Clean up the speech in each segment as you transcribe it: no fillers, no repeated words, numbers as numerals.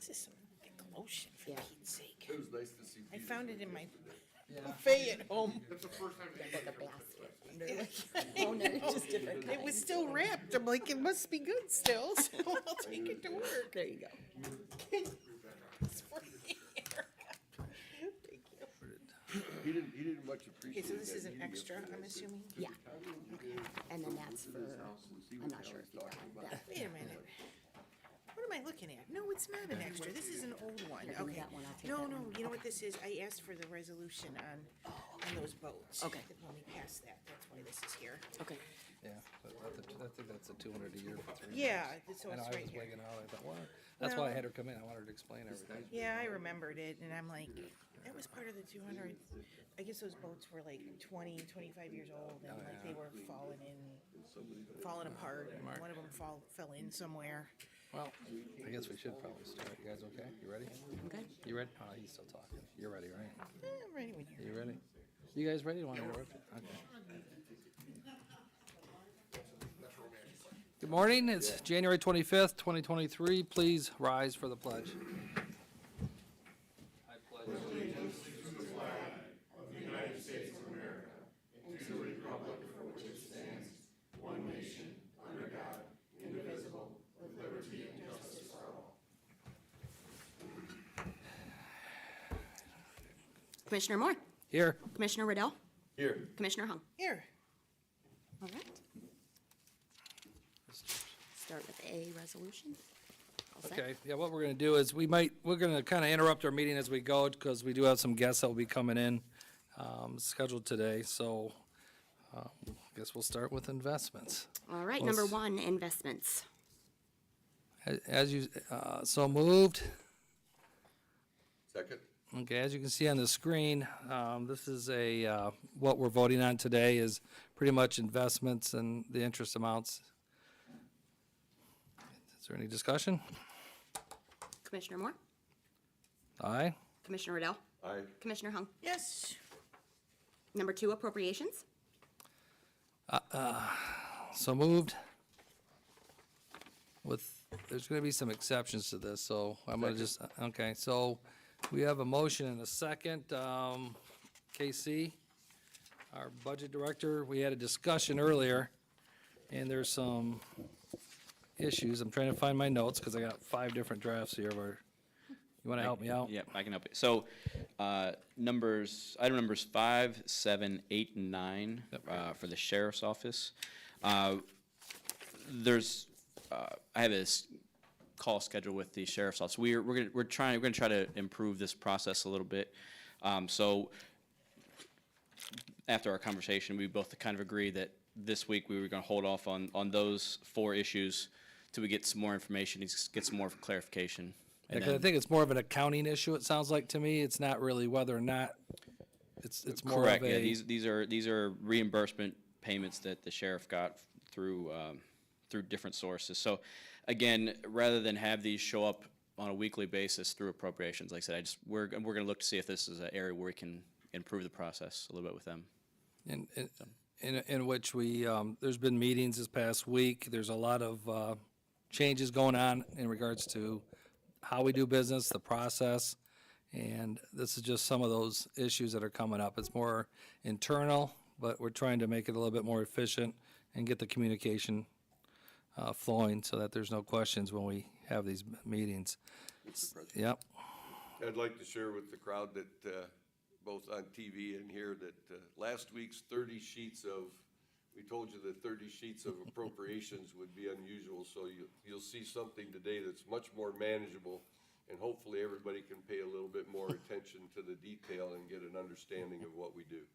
This is some thick lotion, for Yeah. Pete's sake. It was nice to see. I Peter. found it in my buffet at home. That's the first time. Like a basket under, like, oh, no, it's just different It was kinds. still wrapped. I'm like, it must be good still, so I'll take it to work. There you go. It's for you. Thank you. He didn't much appreciate. Okay, so this that is an meeting extra, yesterday. I'm assuming? Yeah. And then that's for, I'm not sure if you got that. Wait a minute. What am I looking at? No, it's not an extra. This is an old one. Here, give me Okay. that one. I'll take No, that no, one. you know what this is? I asked for the resolution on those boats. Okay. When we passed that, that's why this is here. Okay. Yeah, but I think that's a 200 a year for 3 Yeah, years. so I know, it's I right was here. wigging out, I thought, well, that's why I Well- had her come in, I wanted her to explain everything. Yeah, I remembered it, and I'm like, that was part of the 200. I guess those boats were like 20, 25 years old, and like they were falling apart, and one of them fell in somewhere. Well, I guess we should probably start. You guys okay? You ready? Okay. You ready? Oh, he's still talking. You're ready, right? I'm ready when you're. You ready? You guys ready? You want to interrupt? Okay. Good morning, it's January 25th, 2023. Please rise for the pledge. I pledge allegiance to the flag of the United States of America and to the republic for which it stands, one nation, under God, indivisible, with liberty and justice for all. Commissioner Moore, Here. Commissioner Riddell, Here. Commissioner Hung. Here. All right. Start with A, resolution. All set? Okay, yeah, what we're gonna do is we're gonna kind of interrupt our meeting as we go, because we do have some guests that will be coming in, scheduled today, so, I guess we'll start with investments. All right, Let's- number one, investments. As you, so moved. Second. Okay, as you can see on the screen, this is what we're voting on today is pretty much investments and the interest amounts. Is there any discussion? Commissioner Moore, Aye? Commissioner Riddell, Aye. Commissioner Hung. Yes. Number two, appropriations. So moved. There's gonna be some exceptions to this, so I'm gonna just, okay, so we have a motion and a second. KC, our budget director, we had a discussion earlier, and there's some issues. I'm trying to find my notes, because I got 5 different drafts here where, you wanna help me out? Yep, I can help you. So, item numbers 5, 7, 8, and 9, for the sheriff's office. I have this call scheduled with the sheriff's office. We're gonna try to improve this process a little bit. So, after our conversation, we both kind of agreed that this week we were gonna hold off on those 4 issues till we get some more information, get some more clarification. Yeah, And 'cause I then- think it's more of an accounting issue, it sounds like to me. It's not really whether or not, it's more of Correct, yeah, a. these are reimbursement payments that the sheriff got through different sources. So, again, rather than have these show up on a weekly basis through appropriations, like I said, we're gonna look to see if this is an area where we can improve the process a little bit with them. In which there's been meetings this past week. There's a lot of changes going on in regards to how we do business, the process, and this is just some of those issues that are coming up. It's more internal, but we're trying to make it a little bit more efficient and get the communication flowing so that there's no questions when we have these meetings. Mr. President. Yep. I'd like to share with the crowd that, both on TV and here, that last week's 30 sheets of, we told you that 30 sheets of appropriations would be unusual, so you'll see something today that's much more manageable, and hopefully everybody can pay a little bit more attention to the detail and get an understanding of what we do.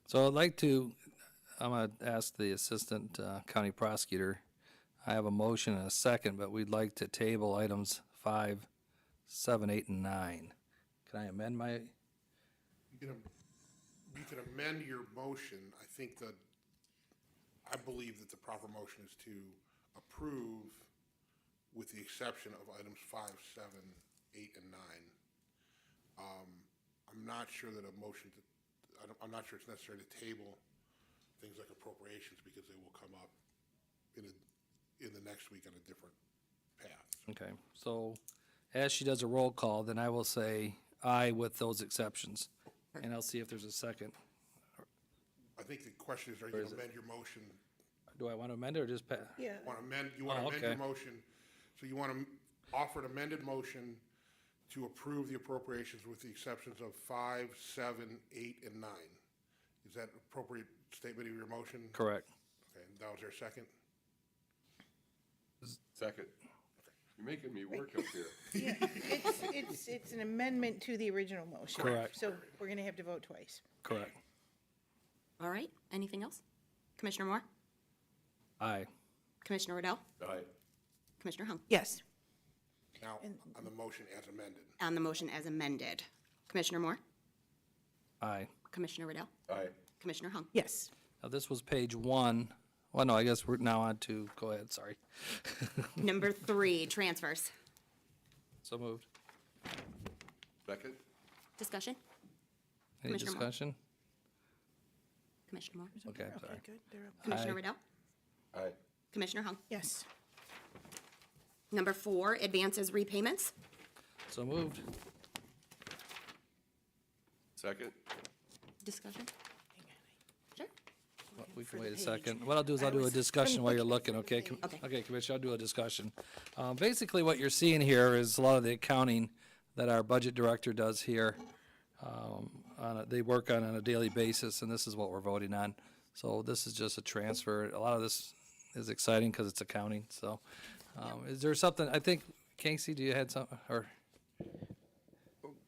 So I'm going to ask the Assistant County Prosecutor. I have a motion and a second, but we'd like to table items 5, 7, 8, and 9. Can I amend my, You can amend your motion. I believe that the proper motion is to approve with the exception of items 5, 7, 8, and 9. I'm not sure that I'm not sure it's necessary to table things like appropriations because they will come up in the next week on a different path. Okay, so as she does a roll call, then I will say aye with those exceptions. And I'll see if there's a second. I think the question is, are you going to amend your motion? Do I want to amend it or just pass? Yeah. You want to amend your okay. motion, so you want to offer an amended motion to approve the appropriations with the exceptions of 5, 7, 8, and 9. Is that appropriate statement of your motion? Correct. Okay, and that was your second? Second. You're making me work up here. Yeah, it's an amendment to the original motion. Correct. So we're gonna have to vote twice. Correct. All right, anything else? Commissioner Moore? Aye. Commissioner Riddell? Aye. Commissioner Hung? Yes. Now, on the motion as amended. On the motion as amended. Commissioner Moore? Aye. Commissioner Riddell? Aye. Commissioner Hung? Yes. Now, this was page 1. Well, no, I guess we're now on to, go ahead, sorry. Number 3, transfers. So moved. Second? Discussion? Any Commissioner Moore. discussion? Commissioner Moore? Okay, I'm sorry. Good, they're up. Commissioner Aye. Riddell? Aye. Commissioner Hung? Yes. Number 4, advances, repayments. So moved. Second? Discussion? Sure. We For can the wait a page. second. What I'll do is I'll I do a was discussion while you're looking, okay? page. Okay. Okay, Commissioner, I'll do a discussion. Basically, what you're seeing here is a lot of the accounting that our budget director does here. They work on a daily basis, and this is what we're voting on. So this is just a transfer. A lot of this is exciting because it's accounting, so. Is there something, I think, Casey, do you had some, or?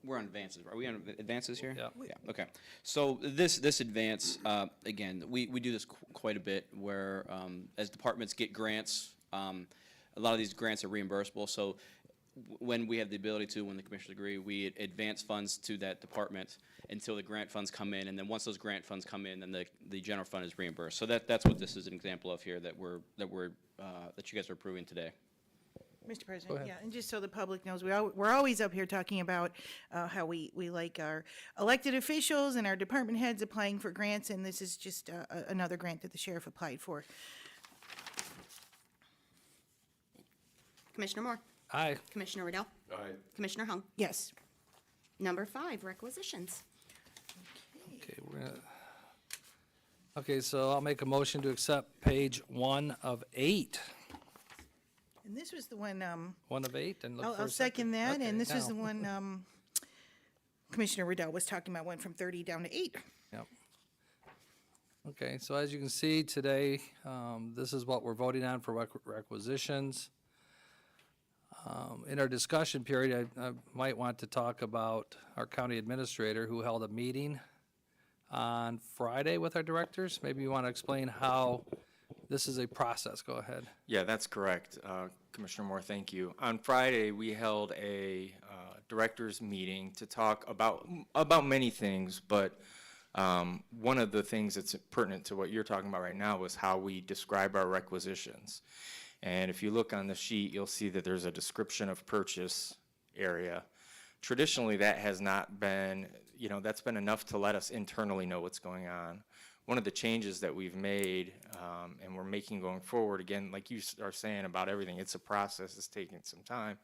We're on advances. Are we on advances here? Yeah. Yeah, okay. So this advance, again, we do this quite a bit where, as departments get grants, a lot of these grants are reimbursable. So when we have the ability to, when the commissioners agree, we advance funds to that department until the grant funds come in. And then once those grant funds come in, then the general fund is reimbursed. So that's what this is an example of here that that you guys are approving today. Mr. President, yeah, and just so the public knows, we're always up here talking about how we like our elected officials and our department heads applying for grants, and this is just another grant that the sheriff applied for. Commissioner Moore? Aye. Commissioner Riddell? Aye. Commissioner Hung? Yes. Number 5, requisitions. Okay, okay, so I'll make a motion to accept page 1 of 8. And this was the one, 1 of 8, and look for I'll a second that, Okay, and this was now. the one Commissioner Riddell was talking about, went from 30 down to 8. Yep. Okay, so as you can see today, this is what we're voting on for requisitions. In our discussion period, I might want to talk about our county administrator who held a meeting on Friday with our directors. Maybe you want to explain how this is a process. Go ahead. Yeah, that's correct. Commissioner Moore, thank you. On Friday, we held a directors meeting to talk about many things, but one of the things that's pertinent to what you're talking about right now is how we describe our requisitions. And if you look on the sheet, you'll see that there's a description of purchase area. Traditionally, that has not been, that's been enough to let us internally know what's going on. One of the changes that we've made and we're making going forward, again, like you are saying about everything, it's a process, it's taking some time,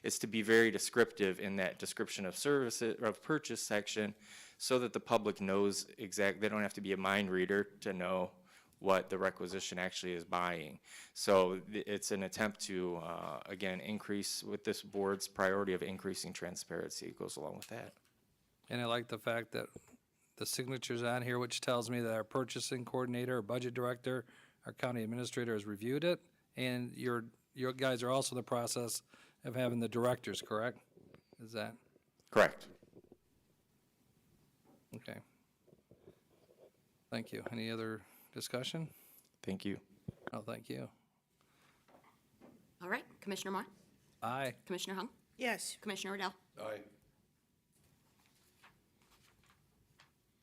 is to be very descriptive in that description of services, of purchase section, so that the public knows exactly, they don't have to be a mind reader to know what the requisition actually is buying. So it's an attempt to, again, increase with this board's priority of increasing transparency. It goes along with that. And I like the fact that the signature's on here, which tells me that our purchasing coordinator, our budget director, our county administrator has reviewed it, and your guys are also in the process of having the directors, correct? Is that, Correct. okay. Thank you. Any other discussion? Thank you. Oh, thank you. All right, Commissioner Moore? Aye. Commissioner Hung? Yes. Commissioner Riddell? Aye.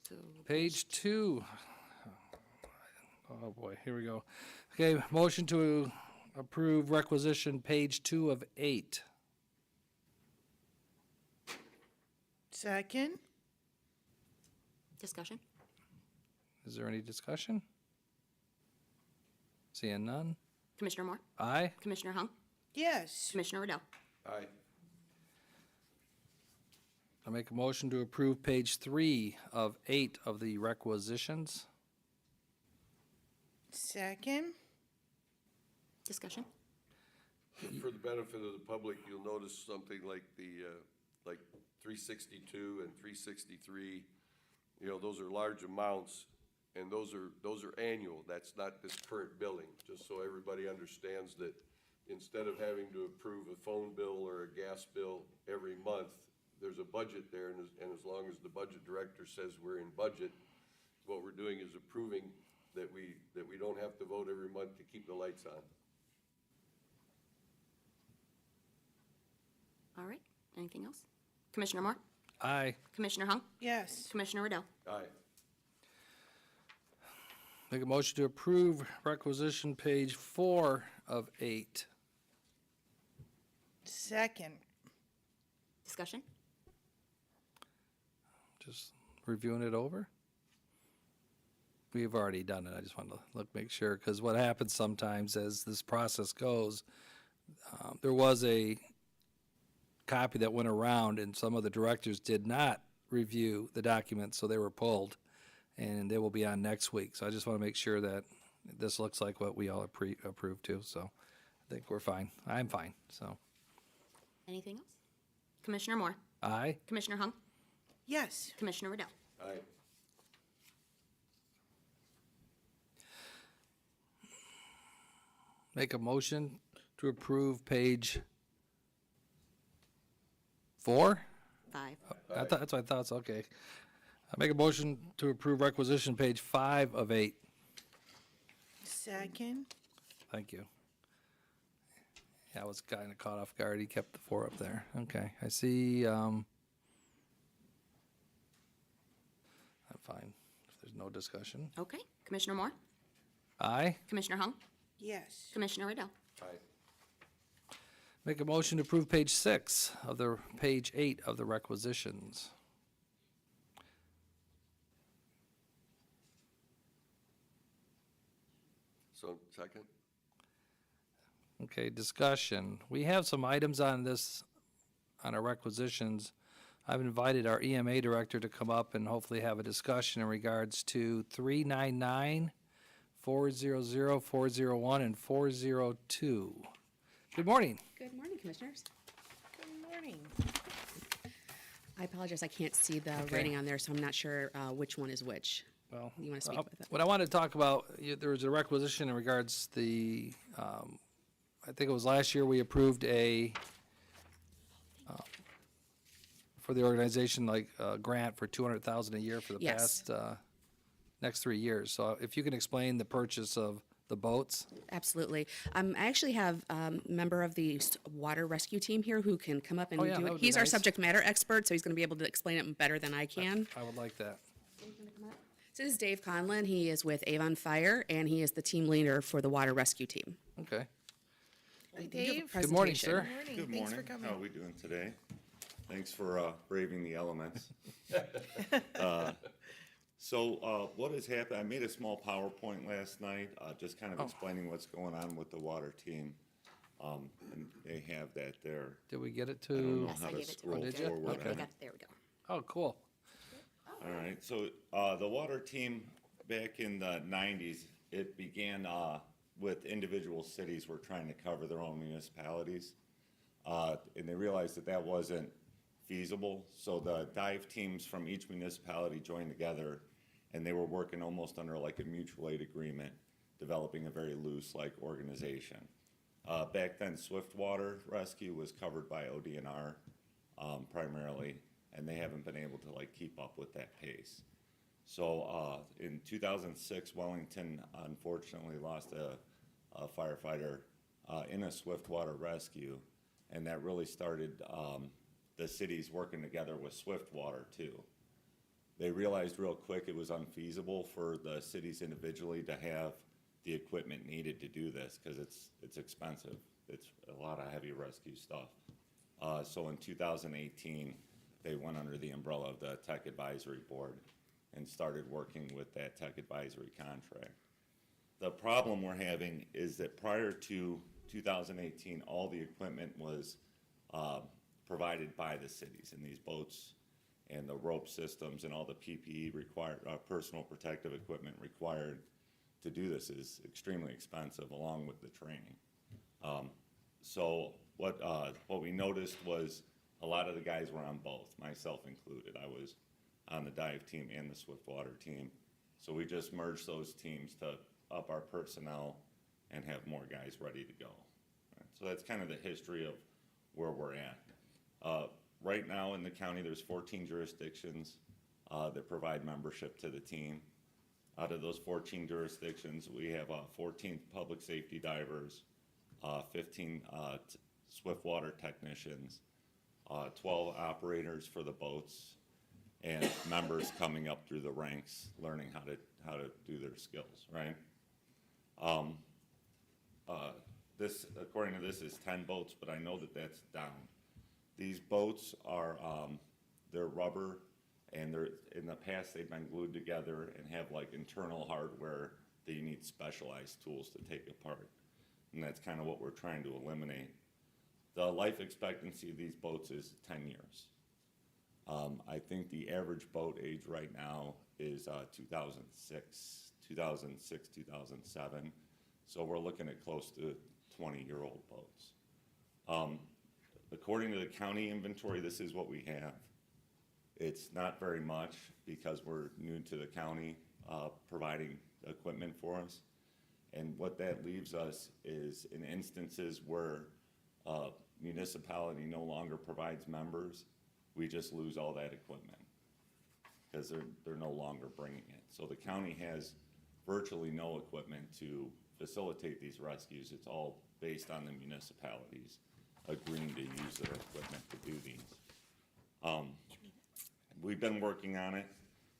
So, Page 2. Oh, boy, here we go. Okay, motion to approve requisition, page 2 of 8. Second? discussion? Is there any discussion? Seeing none? Commissioner Moore? Aye. Commissioner Hung? Yes. Commissioner Riddell. Aye. I make a motion to approve page 3 of 8 of the requisitions. Second. Discussion? For the benefit of the public, you'll notice something like like 362 and 363, those are large amounts, and those are annual. That's not this current billing, just so everybody understands that instead of having to approve a phone bill or a gas bill every month, there's a budget there, and as long as the budget director says we're in budget, what we're doing is approving that we don't have to vote every month to keep the lights on. All right. Anything else? Commissioner Moore? Aye. Commissioner Hung? Yes. Commissioner Riddell? Aye. Make a motion to approve requisition page 4 of 8. Second. Discussion? Just reviewing it over. We've already done it. I just wanted to make sure, because what happens sometimes as this process goes, there was a copy that went around and some of the directors did not review the documents, so they were pulled, and they will be on next week. So I just want to make sure that this looks like what we all approved to, so I think we're fine. I'm fine, so. Anything else? Commissioner Moore? Aye. Commissioner Hung? Yes. Commissioner Riddell? Aye. Make a motion to approve page 4? 5. That's what I thought, so okay. I make a motion to approve requisition page 5 of 8. Second. Thank you. Yeah, I was kind of caught off guard. He kept the 4 up there. Okay, I see, I'm fine, if there's no discussion. Okay. Commissioner Moore? Aye. Commissioner Hung? Yes. Commissioner Riddell? Aye. Make a motion to approve page 6 of the, page 8 of the requisitions. So, second? Okay, discussion. We have some items on this, on our requisitions. I've invited our EMA director to come up and hopefully have a discussion in regards to 399, 400, 401, and 402. Good morning. Good morning, Commissioners. Good morning. I apologize, I can't see the writing on there, so I'm not sure which one is which. Well, You want to speak with it? what I wanted to talk about, there was a requisition in regards the, I think it was last year, we approved a, for the organization, like, grant for $200,000 a year for the Yes. past, next 3 years. So if you can explain the purchase of the boats? Absolutely. I actually have a member of the water rescue team here who can come up and Oh, yeah, do that it. would be He's our nice. subject matter expert, so he's going to be able to explain it better than I can. I would like that. So this is Dave Conlon. He is with Avon Fire, and he is the team leader for the water rescue team. Okay. I do have a Dave? Good morning, presentation. sir. Morning. Good Thanks for morning. coming. How are we doing today? Thanks for braving the elements. So what has happened, I made a small PowerPoint last night, just kind of explaining what's going on with the water team. And they have that there. Did we get it I don't to? know Yes, how I to gave it to scroll him. did you? forward Yep, I on got it. it. There we go. Oh, cool. All right, so the water team, back in the 90s, it began with individual cities were trying to cover their own municipalities. And they realized that that wasn't feasible, so the dive teams from each municipality joined together, and they were working almost under like a mutual aid agreement, developing a very loose like organization. Back then, Swiftwater Rescue was covered by ODNR primarily, and they haven't been able to like keep up with that pace. So in 2006, Wellington unfortunately lost a firefighter in a Swiftwater rescue, and that really started the cities working together with Swiftwater too. They realized real quick it was unfeasible for the cities individually to have the equipment needed to do this because it's expensive. It's a lot of heavy rescue stuff. So in 2018, they went under the umbrella of the Tech Advisory Board and started working with that Tech Advisory contract. The problem we're having is that prior to 2018, all the equipment was provided by the cities, and these boats and the rope systems and all the PPE required, personal protective equipment required to do this is extremely expensive, along with the training. So what we noticed was a lot of the guys were on both, myself included. I was on the dive team and the swiftwater team. So we just merged those teams to up our personnel and have more guys ready to go. So that's kind of the history of where we're at. Right now in the county, there's 14 jurisdictions that provide membership to the team. Out of those 14 jurisdictions, we have 14 public safety divers, 15 swiftwater technicians, 12 operators for the boats, and members coming up through the ranks, learning how to do their skills, right? This, according to this, is 10 boats, but I know that that's down. These boats are, they're rubber, and they're, in the past, they've been glued together and have like internal hardware that you need specialized tools to take apart. And that's kind of what we're trying to eliminate. The life expectancy of these boats is 10 years. I think the average boat age right now is 2006, 2007. So we're looking at close to 20-year-old boats. According to the county inventory, this is what we have. It's not very much because we're new to the county providing equipment for us. And what that leaves us is in instances where municipality no longer provides members, we just lose all that equipment because they're no longer bringing it. So the county has virtually no equipment to facilitate these rescues. It's all based on the municipalities agreeing to use their equipment to do these. We've been working on it.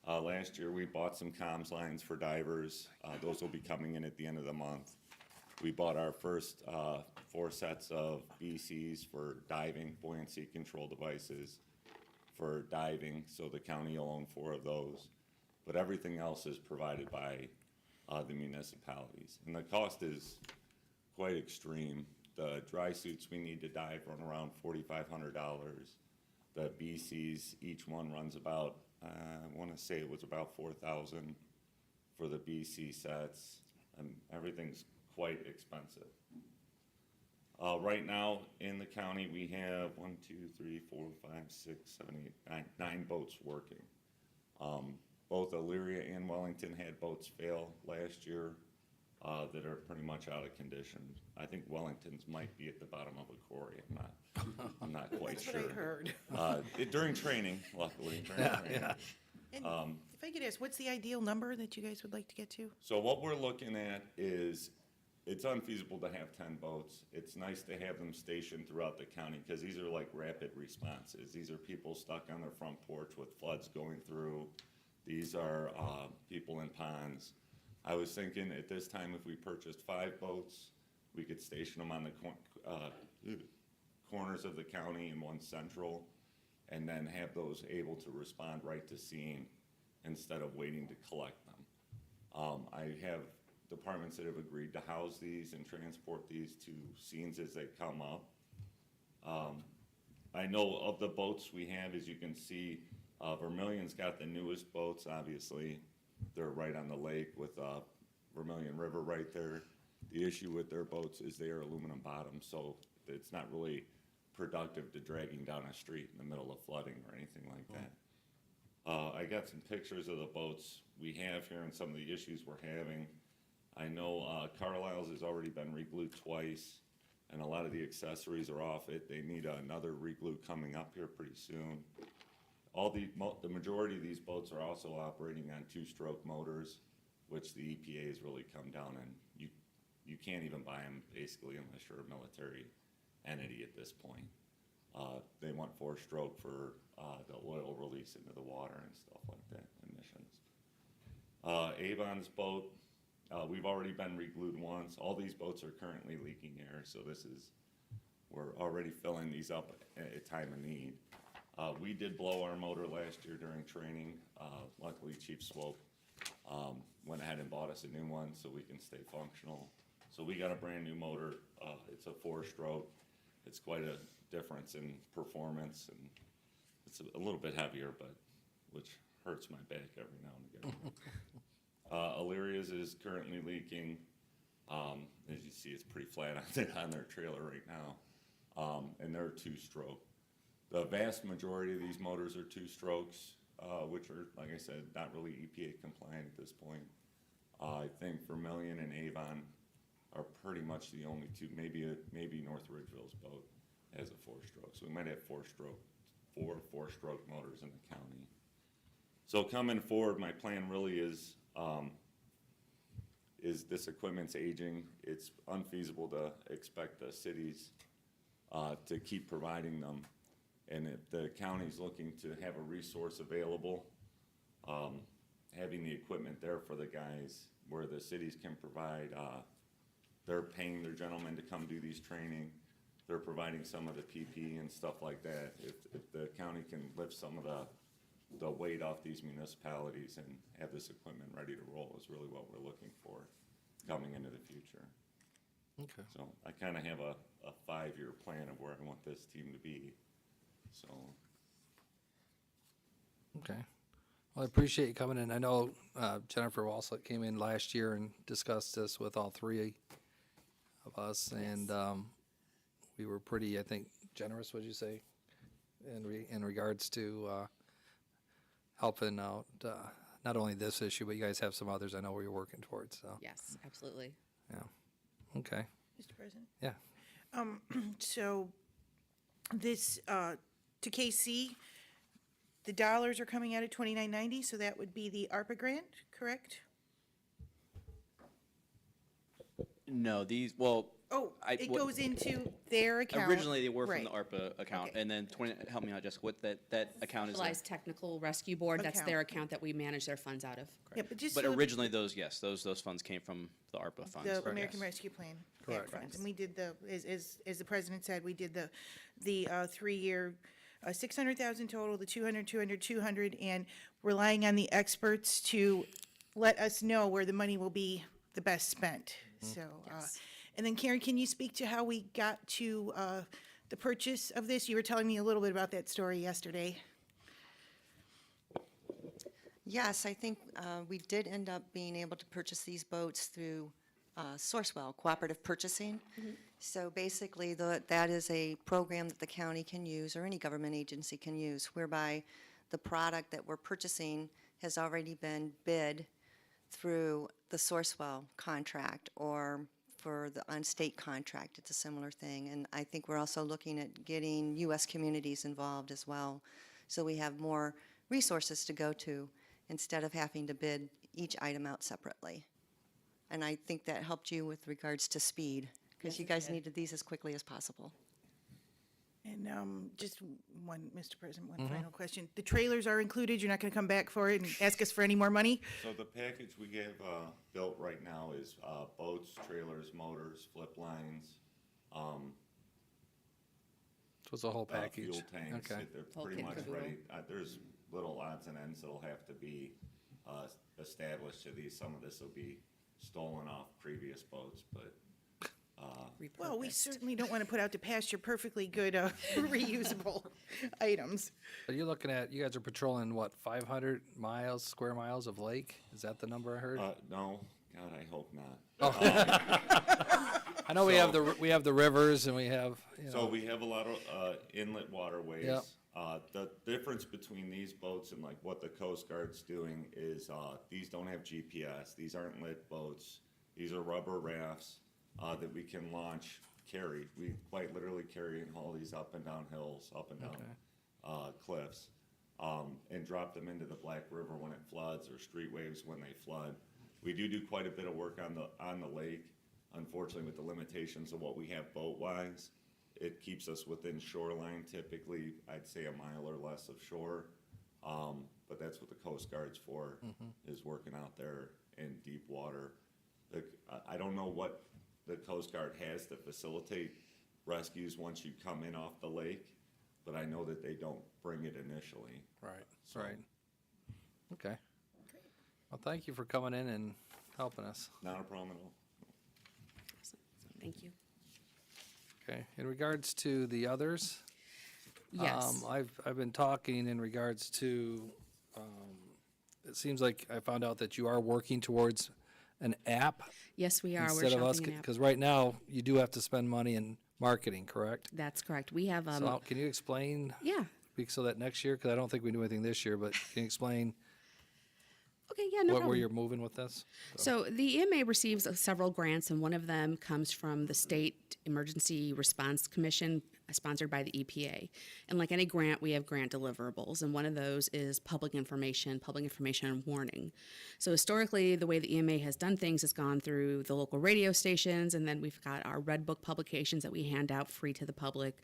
Last year, we bought some comms lines for divers. Those will be coming in at the end of the month. We bought our first 4 sets of BCs for diving, buoyancy control devices for diving, so the county will own 4 of those. But everything else is provided by the municipalities. And the cost is quite extreme. The dry suits we need to dive run around $4,500. The BCs, each one runs about, I want to say it was about $4,000 for the BC sets, and everything's quite expensive. Right now in the county, we have 1, 2, 3, 4, 5, 6, 7, 8, 9 boats working. Both Elyria and Wellington had boats fail last year that are pretty much out of condition. I think Wellington's might be at the bottom of a quarry. I'm not quite That's sure. what I heard. During training, luckily, during training. And if I could ask, what's the ideal number that you guys would like to get to? So what we're looking at is, it's unfeasible to have 10 boats. It's nice to have them stationed throughout the county because these are like rapid responses. These are people stuck on their front porch with floods going through. These are people in ponds. I was thinking at this time, if we purchased 5 boats, we could station them on the corners of the county and one central, and then have those able to respond right to scene instead of waiting to collect them. I have departments that have agreed to house these and transport these to scenes as they come up. I know of the boats we have, as you can see, Vermilion's got the newest boats, obviously. They're right on the lake with Vermilion River right there. The issue with their boats is they are aluminum bottoms, so it's not really productive to dragging down a street in the middle of flooding or anything like that. I got some pictures of the boats we have here and some of the issues we're having. I know Carlisle's has already been re-glued twice, and a lot of the accessories are off it. They need another re-glue coming up here pretty soon. The majority of these boats are also operating on 2-stroke motors, which the EPA has really come down, and you can't even buy them basically unless you're a military entity at this point. They want 4-stroke for the oil release into the water and stuff like that, emissions. Avon's boat, we've already been re-glued once. All these boats are currently leaking air, so we're already filling these up at time of need. We did blow our motor last year during training. Luckily, Chief Swope went ahead and bought us a new one so we can stay functional. So we got a brand new motor. It's a 4-stroke. It's quite a difference in performance, and it's a little bit heavier, but which hurts my back every now and again. Illyria's is currently leaking. As you see, it's pretty flat on their trailer right now, and they're 2-stroke. The vast majority of these motors are 2 strokes, which are, like I said, not really EPA compliant at this point. I think Vermilion and Avon are pretty much the only 2. Maybe North Ridgeville's boat has a 4-stroke, so we might have 4-stroke motors in the county. So coming forward, my plan really is this equipment's aging. It's unfeasible to expect the cities to keep providing them. And if the county's looking to have a resource available, having the equipment there for the guys where the cities can provide, they're paying their gentlemen to come do these training. They're providing some of the PPE and stuff like that. If the county can lift some of the weight off these municipalities and have this equipment ready to roll is really what we're looking for coming into the future. Okay. So I kind of have a 5-year plan of where I want this team to be, so. Okay. Well, I appreciate you coming in. I know Jennifer Walsett came in last year and discussed this with all 3 of us, and we were pretty, I think, generous, would you say, in regards to helping out not only this issue, but you guys have some others I know where you're working towards, so. Yes, absolutely. Yeah. Okay. Mr. President? Yeah. So this, to KC, the dollars are coming out of 2990, so that would be the ARPA grant, correct? No, these, well, Oh, I- it what- goes into their account. originally they were from the Right. ARPA account, Okay. and then help me out, Jessica, what that account is? Specialized Technical Rescue Board, that's Account. their account that we manage their funds out of. Yeah, but just But so originally those funds came from the ARPA funds. the correct? American Yes. Rescue Plan. Correct. funds. And we did as the president said, we did the 3-year, 600,000 total, the 200, and relying on the experts to let us know where the money will be the best spent. So, Yes. and then Karen, can you speak to how we got to the purchase of this? You were telling me a little bit about that story yesterday. Yes, I think we did end up being able to purchase these boats through Sourcewell, cooperative purchasing. So basically, that is a program that the county can use, or any government agency can use, whereby the product that we're purchasing has already been bid through the Sourcewell contract, or for the on-state contract, it's a similar thing. And I think we're also looking at getting U.S. communities involved as well, so we have more resources to go to instead of having to bid each item out separately. And I think that helped you with regards to speed, because you guys needed these as quickly as possible. And just one, Mr. President, one final question. The trailers are included, you're not going to come back for it and ask us for any more money? So the package we have built right now is boats, trailers, motors, flip lines, So it's a whole package. fuel tanks. Okay. They're Whole pretty kit much and caboodle. ready. There's little odds and ends that'll have to be established to these. Some of this will be stolen off previous boats, but Well, we Repurposed. certainly don't want to put out to pasture perfectly good reusable items. But you're looking at, you guys are patrolling, what, 500 square miles of lake? Is that the number I heard? no, God, I hope not. I know we have the rivers and we have, you So know, we have a lot of inlet waterways. Yep. The difference between these boats and like what the Coast Guard's doing is these don't have GPS. These aren't lit boats. These are rubber rafts that we can launch, carry. We quite literally carry and haul these up and down hills, up and down cliffs, and drop them into the Black River when it floods, or street waves when they flood. We do quite a bit of work on the lake. Unfortunately, with the limitations of what we have boat-wise, it keeps us within shoreline, typically, I'd say a mile or less of shore. But that's what the Coast Guard's for, is working out there in deep water. I don't know what the Coast Guard has to facilitate rescues once you come in off the lake, but I know that they don't bring it initially. right, So- right. Okay. Well, thank you for coming in and helping us. Not a problem at all. Thank you. Okay, in regards to the others, Yes. I've been talking in regards to, it seems like I found out that you are working towards an app. Yes, we are. We're Instead of us, shopping an app. because right now, you do have to spend money in marketing, correct? That's correct. We have, So can you explain, yeah. so that next year, because I don't think we do anything this year, but can you explain Okay, yeah, no where problem. you're moving with this? So the EMA receives several grants, and one of them comes from the State Emergency Response Commission, sponsored by the EPA. And like any grant, we have grant deliverables, and one of those is public information and warning. So historically, the way the EMA has done things has gone through the local radio stations, and then we've got our Red Book publications that we hand out free to the public.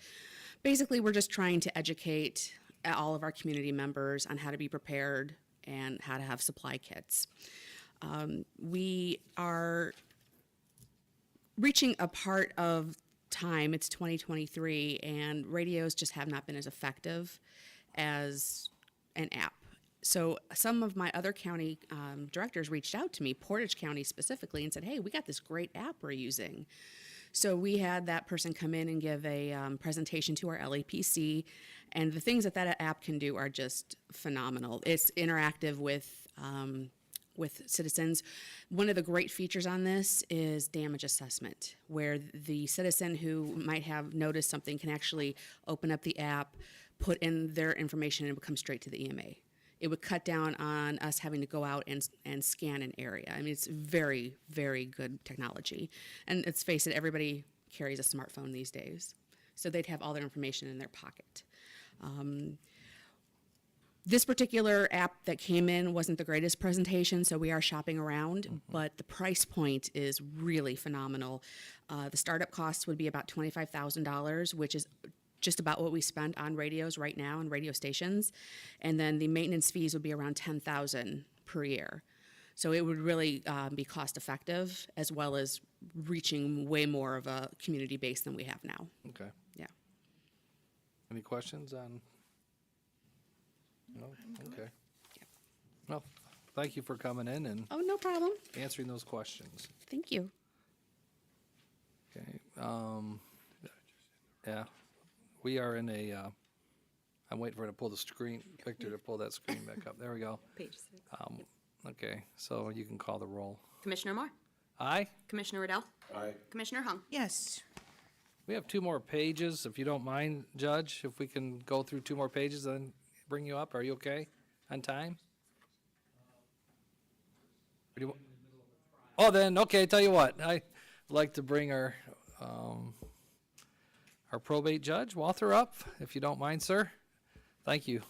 Basically, we're just trying to educate all of our community members on how to be prepared and how to have supply kits. We are reaching a part of time, it's 2023, and radios just have not been as effective as an app. So some of my other county directors reached out to me, Portage County specifically, and said, hey, we got this great app we're using. So we had that person come in and give a presentation to our LAPC, and the things that that app can do are just phenomenal. It's interactive with citizens. One of the great features on this is damage assessment, where the citizen who might have noticed something can actually open up the app, put in their information, and it would come straight to the EMA. It would cut down on us having to go out and scan an area. I mean, it's very, very good technology. And let's face it, everybody carries a smartphone these days. So they'd have all their information in their pocket. This particular app that came in wasn't the greatest presentation, so we are shopping around, but the price point is really phenomenal. The startup cost would be about $25,000, which is just about what we spend on radios right now and radio stations. And then the maintenance fees would be around $10,000 per year. So it would really be cost effective, as well as reaching way more of a community base than we have now. Okay. Yeah. Any questions on? No? Okay. Well, thank you for coming in and Oh, no problem. answering those questions. Thank you. Okay, yeah, we are in a, I'm waiting for her to pull the screen, Victor to pull that screen back up. There we go. Page 6. Okay, so you can call the roll. Commissioner Moore, Aye? Commissioner Riddell, Aye. Commissioner Hung. Yes. We have 2 more pages, if you don't mind, Judge, if we can go through 2 more pages and bring you up. Are you okay on time? Or do you wa- Oh, then, okay, tell you what, I'd like to bring our probate judge, Walter, up, if you don't mind, sir. Thank you.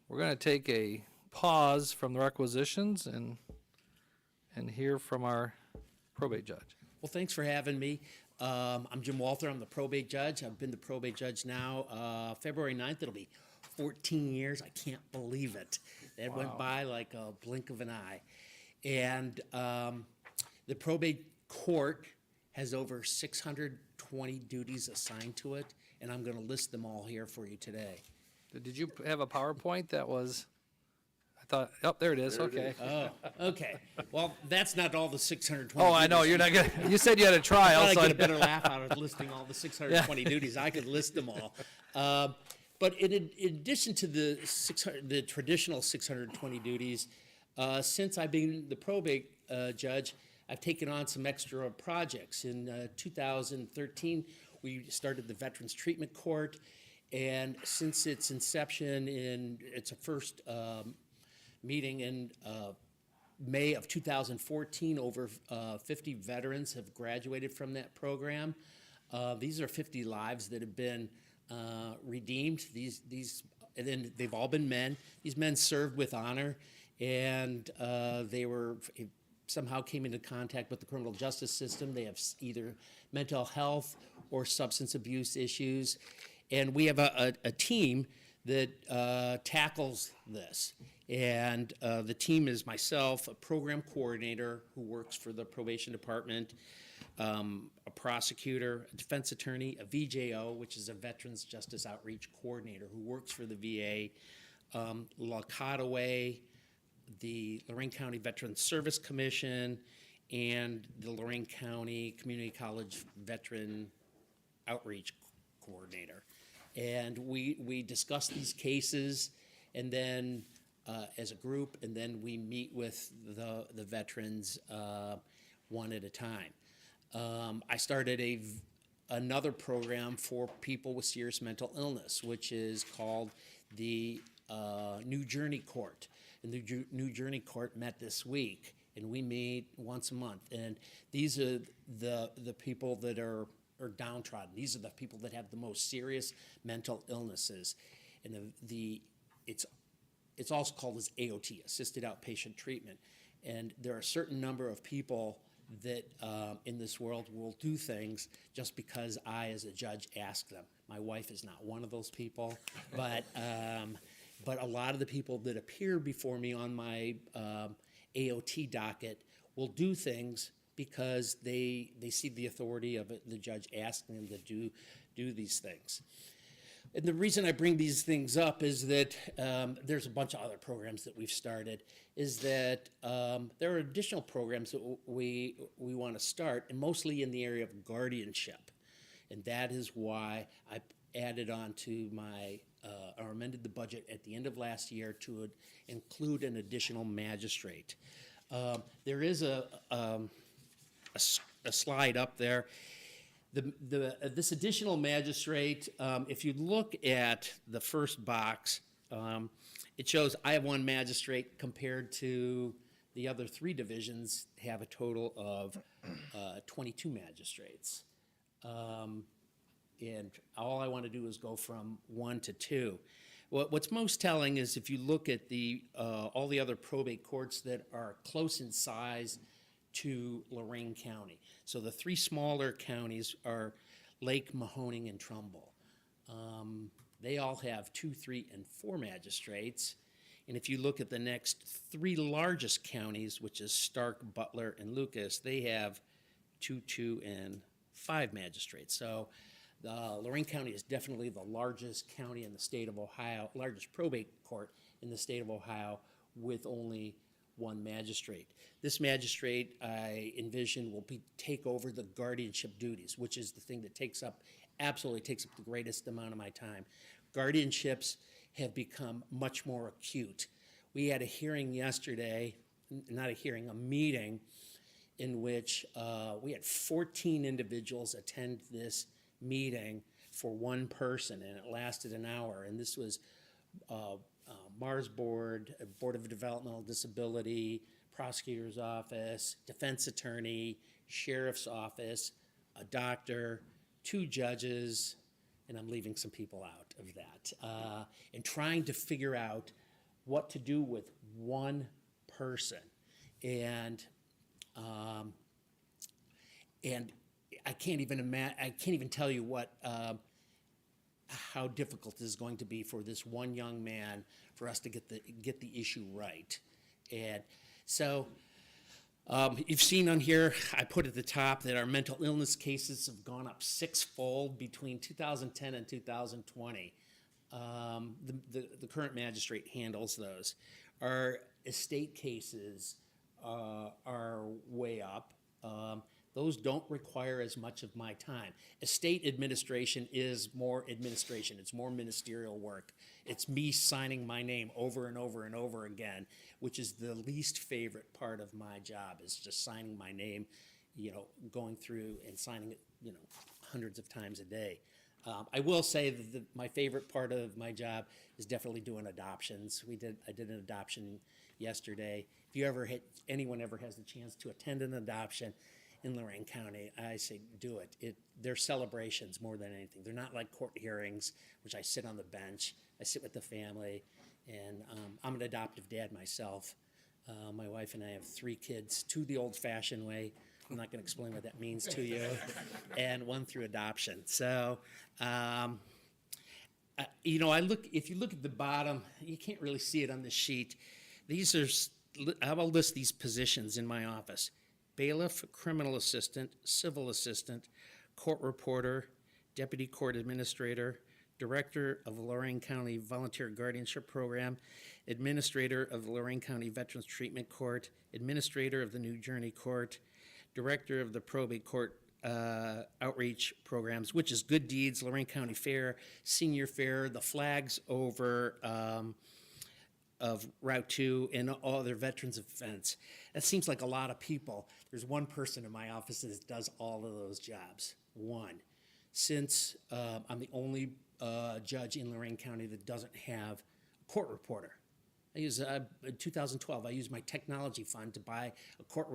We're gonna take a pause from the requisitions and hear from our probate judge. Well, thanks for having me. I'm Jim Walther. I'm the probate judge. I've been the probate judge now, February 9th. It'll be 14 years. I can't believe it. That went by like a blink of an eye. And the probate court has over 620 duties assigned to it, and I'm going to list them all here for you today. Did you have a PowerPoint that was, I thought, oh, there it is, okay. Oh, okay. Well, that's not all the 620. Oh, I know, duties. you're not gonna, you said you had a I trial, thought I'd so. get a better laugh out of listing all the 620 duties. I could list them all. But in addition to the traditional 620 duties, since I've been the probate judge, I've taken on some extra projects. In 2013, we started the Veterans Treatment Court, and since its inception in its first meeting in May of 2014, over 50 veterans have graduated from that program. These are 50 lives that have been redeemed. And then they've all been men. These men served with honor, and they were somehow came into contact with the criminal justice system. They have either mental health or substance abuse issues, and we have a team that tackles this. And the team is myself, a program coordinator who works for the probation department, a prosecutor, a defense attorney, a VJO, which is a Veterans Justice Outreach Coordinator who works for the VA, La Cadaway, the Lorain County Veterans Service Commission, and the Lorain County Community College Veteran Outreach Coordinator. And we discuss these cases, and then as a group, and then we meet with the veterans one at a time. I started another program for people with serious mental illness, which is called the New Journey Court. And the New Journey Court met this week, and we meet once a month. And these are the people that are downtrodden. These are the people that have the most serious mental illnesses. And it's also called as AOT, Assisted Outpatient Treatment. And there are a certain number of people that in this world will do things just because I, as a judge, ask them. My wife is not one of those people, but a lot of the people that appear before me on my AOT docket will do things because they see the authority of the judge asking them to do these things. And the reason I bring these things up is that there's a bunch of other programs that we've started, is that there are additional programs that we want to start, and mostly in the area of guardianship. And that is why I added on to or amended the budget at the end of last year to include an additional magistrate. There is a slide up there. This additional magistrate, if you look at the first box, it shows I have one magistrate compared to the other 3 divisions have a total of 22 magistrates. And all I want to do is go from 1 to 2. What's most telling is if you look at all the other probate courts that are close in size to Lorain County. So the 3 smaller counties are Lake, Mahoning, and Trumbull. They all have 2, 3, and 4 magistrates. And if you look at the next 3 largest counties, which is Stark, Butler, and Lucas, they have 2, 2, and 5 magistrates. So Lorain County is definitely the largest county in the state of Ohio, largest probate court in the state of Ohio, with only 1 magistrate. This magistrate, I envision, will take over the guardianship duties, which is the thing that absolutely takes up the greatest amount of my time. Guardianships have become much more acute. We had a hearing yesterday, a meeting, in which we had 14 individuals attend this meeting for 1 person, and it lasted an hour. And this was Mars Board, Board of Developmental Disability, Prosecutor's Office, Defense Attorney, Sheriff's Office, a doctor, 2 judges, and I'm leaving some people out of that, and trying to figure out what to do with 1 person. And I can't even tell you how difficult it is going to be for this one young man for us to get the issue right. And so you've seen on here, I put at the top that our mental illness cases have gone up 6-fold between 2010 and 2020. The current magistrate handles those. Our estate cases are way up. Those don't require as much of my time. Estate administration is more administration. It's more ministerial work. It's me signing my name over and over and over again, which is the least favorite part of my job, is just signing my name, going through and signing it, hundreds of times a day. I will say that my favorite part of my job is definitely doing adoptions. I did an adoption yesterday. If anyone ever has the chance to attend an adoption in Lorain County, I say do it. They're celebrations more than anything. They're not like court hearings, which I sit on the bench. I sit with the family, and I'm an adoptive dad myself. My wife and I have 3 kids, 2 the old-fashioned way. I'm not going to explain what that means to you, and 1 through adoption. So, if you look at the bottom, you can't really see it on this sheet. I will list these positions in my office: bailiff, criminal assistant, civil assistant, court reporter, deputy court administrator, director of the Lorain County Volunteer Guardianship Program, administrator of the Lorain County Veterans Treatment Court, administrator of the New Journey Court, director of the probate court outreach programs, which is Good Deeds, Lorain County Fair, Senior Fair, the flags over of Route 2, and all other veterans events. That seems like a lot of people. There's one person in my office that does all of those jobs. One. Since I'm the only judge in Lorain County that doesn't have a court reporter. I use, in 2012, I used my technology fund to buy a court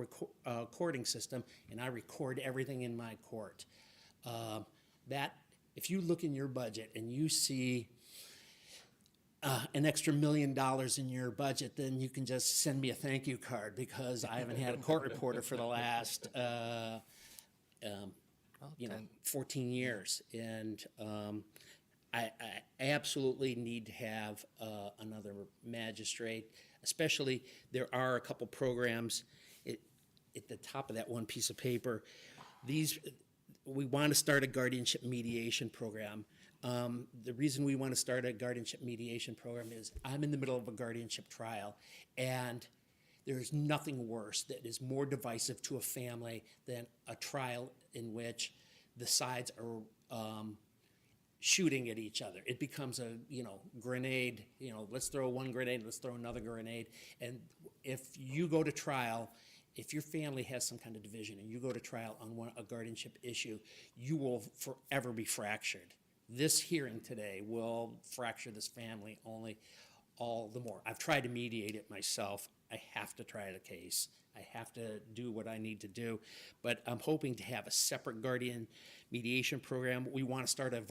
recording system, and I record everything in my court. If you look in your budget and you see an extra $1 million in your budget, then you can just send me a thank you card, because I haven't had a court reporter for the last 14 years. And I absolutely need to have another magistrate, especially there are a couple programs at the top of that one piece of paper. We want to start a guardianship mediation program. The reason we want to start a guardianship mediation program is I'm in the middle of a guardianship trial, and there's nothing worse that is more divisive to a family than a trial in which the sides are shooting at each other. It becomes a, grenade, let's throw one grenade, let's throw another grenade. And if you go to trial, if your family has some kind of division and you go to trial on a guardianship issue, you will forever be fractured. This hearing today will fracture this family only all the more. I've tried to mediate it myself. I have to try the case. I have to do what I need to do, but I'm hoping to have a separate guardian mediation program. We want to start a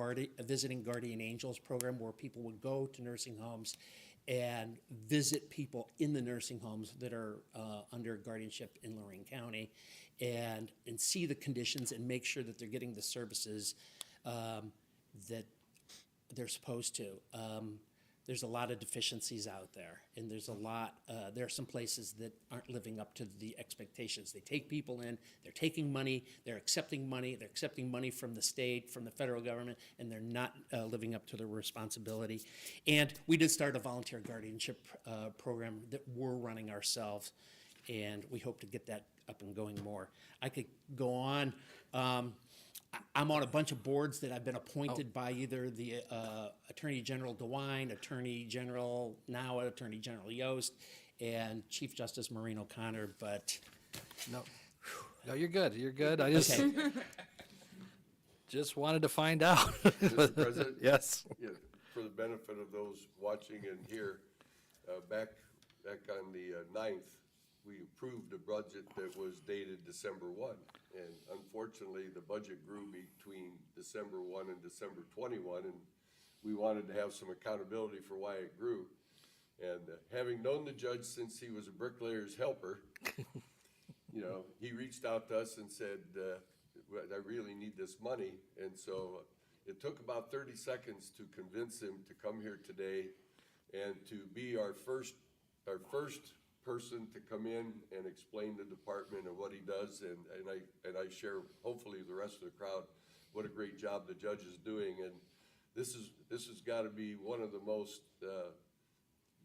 visiting guardian angels program where people would go to nursing homes and visit people in the nursing homes that are under guardianship in Lorain County, and see the conditions and make sure that they're getting the services that they're supposed to. There's a lot of deficiencies out there, and there are some places that aren't living up to the expectations. They take people in, they're taking money, they're accepting money from the state, from the federal government, and they're not living up to their responsibility. And we did start a volunteer guardianship program that we're running ourselves, and we hope to get that up and going more. I could go on. I'm on a bunch of boards that I've been appointed by either the Attorney General DeWine, Attorney General Yost, and Chief Justice Maureen O'Connor, but... No, you're good. You're good. I just, Okay. just wanted to find out. Mr. President? Yes. Yeah, for the benefit of those watching and here, back on the 9th, we approved a budget that was dated December 1. And unfortunately, the budget grew between December 1 and December 21, and we wanted to have some accountability for why it grew. And having known the judge since he was a bricklayer's helper, he reached out to us and said, I really need this money. And so it took about 30 seconds to convince him to come here today and to be our first person to come in and explain the department and what he does, and I share, hopefully, the rest of the crowd, what a great job the judge is doing. And this has got to be one of the most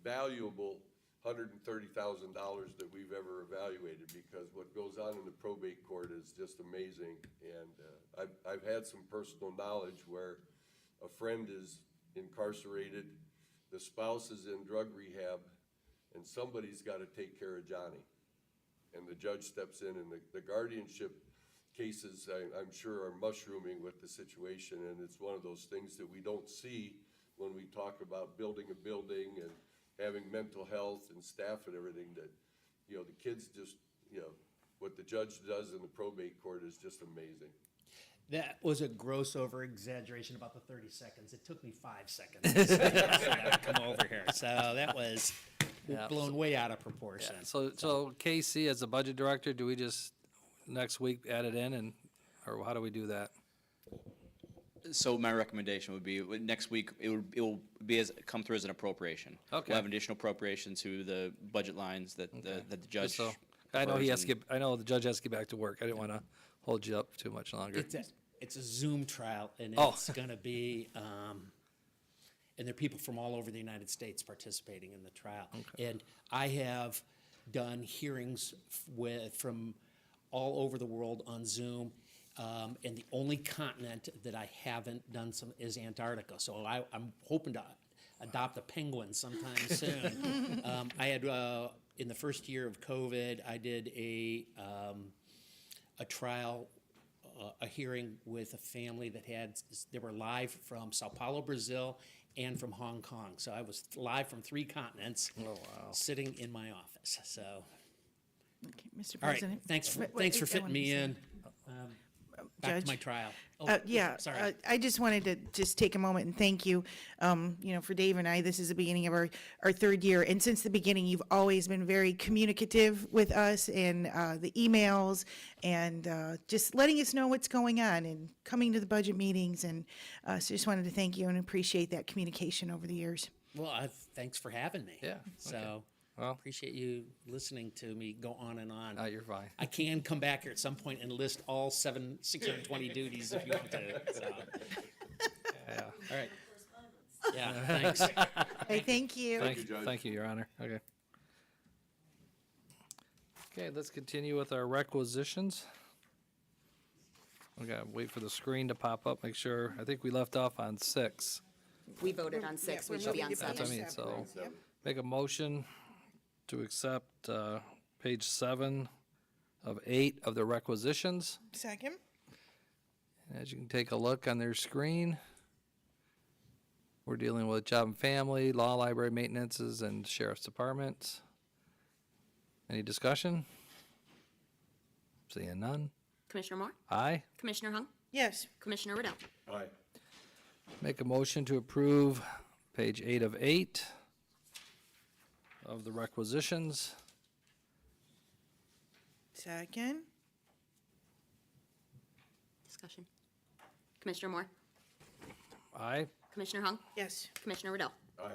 valuable $130,000 that we've ever evaluated, because what goes on in the probate court is just amazing. And I've had some personal knowledge where a friend is incarcerated, the spouse is in drug rehab, and somebody's got to take care of Johnny. And the judge steps in, and the guardianship cases, I'm sure, are mushrooming with the situation, and it's one of those things that we don't see when we talk about building a building and having mental health and staff and everything, that, the kids just, what the judge does in the probate court is just amazing. That was a gross over-exaggeration about the 30 seconds. It took me 5 seconds to come over here. So that was blown way out of proportion. Yeah. So Casey, as the budget director, do we just next week add it in, or how do we do that? So my recommendation would be, next week, it will come through as an appropriation. Okay. We'll have additional appropriation to the budget lines that the judge. So, I know I know the judge has to get back to work. I didn't want to hold you up too much longer. It's a Zoom trial, and it's going to be, and there are people from all over the United States participating in the trial. Okay. And I have done hearings from all over the world on Zoom. And the only continent that I haven't done some is Antarctica. So I'm hoping to adopt a penguin sometime soon. I had, in the first year of COVID, I did a trial, a hearing with a family that they were live from Sao Paulo, Brazil, and from Hong Kong. So I was live from 3 continents. Oh, wow. Sitting in my office, so. Okay, Mr. All right, President. thanks for Wait, fitting I wanted me to say- in. Back Judge? to my trial. Oh, Yeah, sorry. I just wanted to just take a moment and thank you. For Dave and I, this is the beginning of our 3rd year. And since the beginning, you've always been very communicative with us and the emails and just letting us know what's going on and coming to the budget meetings. And so just wanted to thank you and appreciate that communication over the years. Well, thanks for having me. Yeah, So, Well- appreciate you listening to me go on and on. You're fine. I can come back here at some point and list all 620 duties if you want to, so. Yeah. All right. Yeah, thanks. Hey, thank you. Thank you, Your Honor. Okay. Okay, let's continue with our requisitions. We gotta wait for the screen to pop up, make sure, I think we left off on 6. We voted on 6, we should be on moving to 7. That's what I mean, so make a motion to accept page 7 of 8 of the requisitions. Second? As you can take a look on their screen, we're dealing with job and family, law, library, maintenances, and sheriff's departments. Any discussion? Seeing none. Commissioner Moore? Aye. Commissioner Hung? Yes. Commissioner Riddell? Aye. Make a motion to approve page 8 of 8 of the requisitions. Second? Discussion. Commissioner Moore? Aye. Commissioner Hung? Yes. Commissioner Riddell? Aye.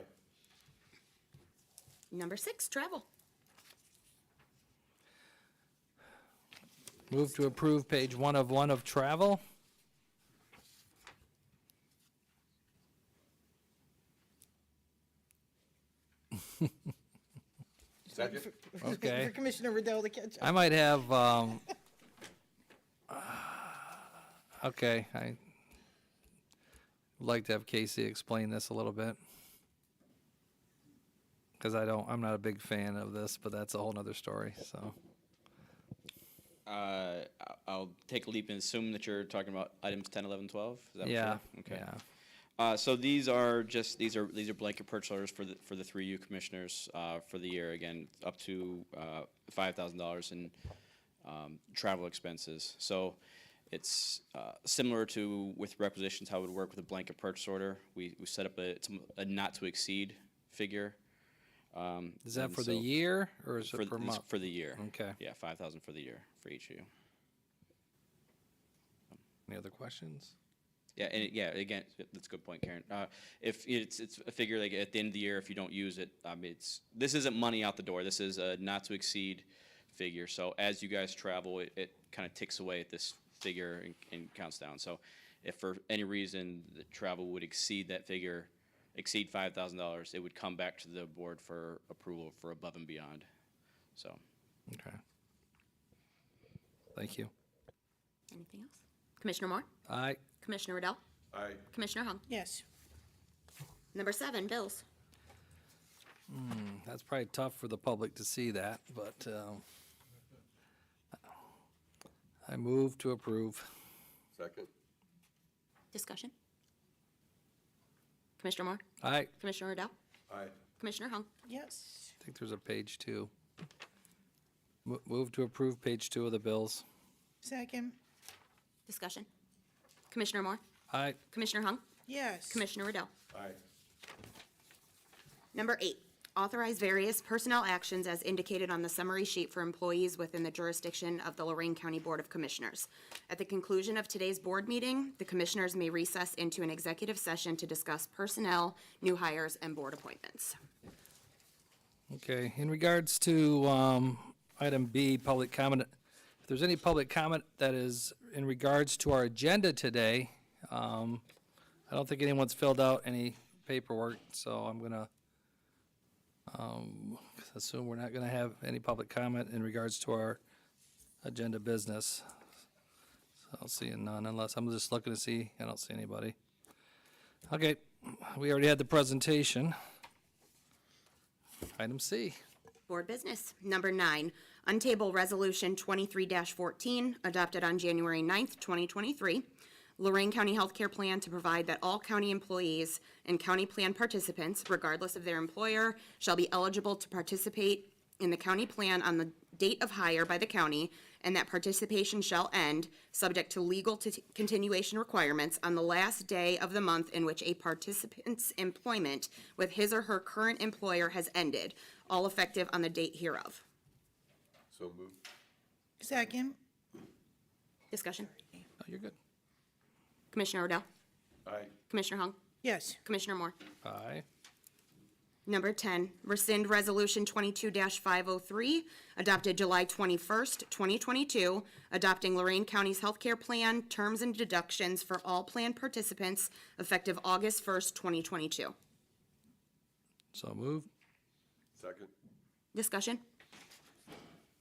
Number 6, travel. Move to approve page 1 of travel. Second? Okay. For Commissioner Riddell to catch up. I might have, okay, I'd like to have Casey explain this a little bit. Because I'm not a big fan of this, but that's a whole nother story, so. I'll take a leap and assume that you're talking about items 10, 11, 12? Is that what Yeah, you're- Okay. yeah. So these are blanket purchase orders for the 3U commissioners for the year, again, up to $5,000 in travel expenses. So it's similar to with requisitions, how it would work with a blanket purchase order. We set up a not to exceed figure. Is that and for the so- year, or is for it per it's month? For the year. Okay. Yeah, 5,000 for the year for each of you. Any other questions? Yeah, and again, that's a good point, Karen. If it's a figure like at the end of the year, if you don't use it, this isn't money out the door. This is a not to exceed figure. So as you guys travel, it kind of ticks away at this figure and counts down. So if for any reason the travel would exceed that figure, exceed $5,000, it would come back to the board for approval for above and beyond. So. Okay. Thank you. Anything else? Commissioner Moore? Aye. Commissioner Riddell? Aye. Commissioner Hung? Yes. Number 7, bills. That's probably tough for the public to see that, but I move to approve. Second? Discussion. Commissioner Moore? Aye. Commissioner Riddell? Aye. Commissioner Hung? Yes. I think there's a page 2. Move to approve page 2 of the bills. Second? Discussion. Commissioner Moore? Aye. Commissioner Hung? Yes. Commissioner Riddell? Aye. Number 8, authorize various personnel actions as indicated on the summary sheet for employees within the jurisdiction of the Lorain County Board of Commissioners. At the conclusion of today's board meeting, the commissioners may recess into an executive session to discuss personnel, new hires, and board appointments. Okay, in regards to item B, public comment, if there's any public comment that is in regards to our agenda today, I don't think anyone's filled out any paperwork, so I'm gonna assume we're not gonna have any public comment in regards to our agenda business. So I'll see none unless, I'm just looking to see, I don't see anybody. Okay, we already had the presentation. Item C. Board business. Number 9, untable resolution 23-14, adopted on January 9th, 2023. Lorain County Healthcare Plan to provide that all county employees and county plan participants, regardless of their employer, shall be eligible to participate in the county plan on the date of hire by the county, and that participation shall end, subject to legal continuation requirements, on the last day of the month in which a participant's employment with his or her current employer has ended, all effective on the date hereof. So moved. Second. Discussion. Oh, you're good. Commissioner Odell? Aye. Commissioner Hung? Yes. Commissioner Moore? Aye. Number 10, rescind Resolution 22-503, adopted July 21st, 2022, adopting Lorain County's healthcare plan, terms and deductions for all plan participants, effective August 1st, 2022. So moved. Second. Discussion?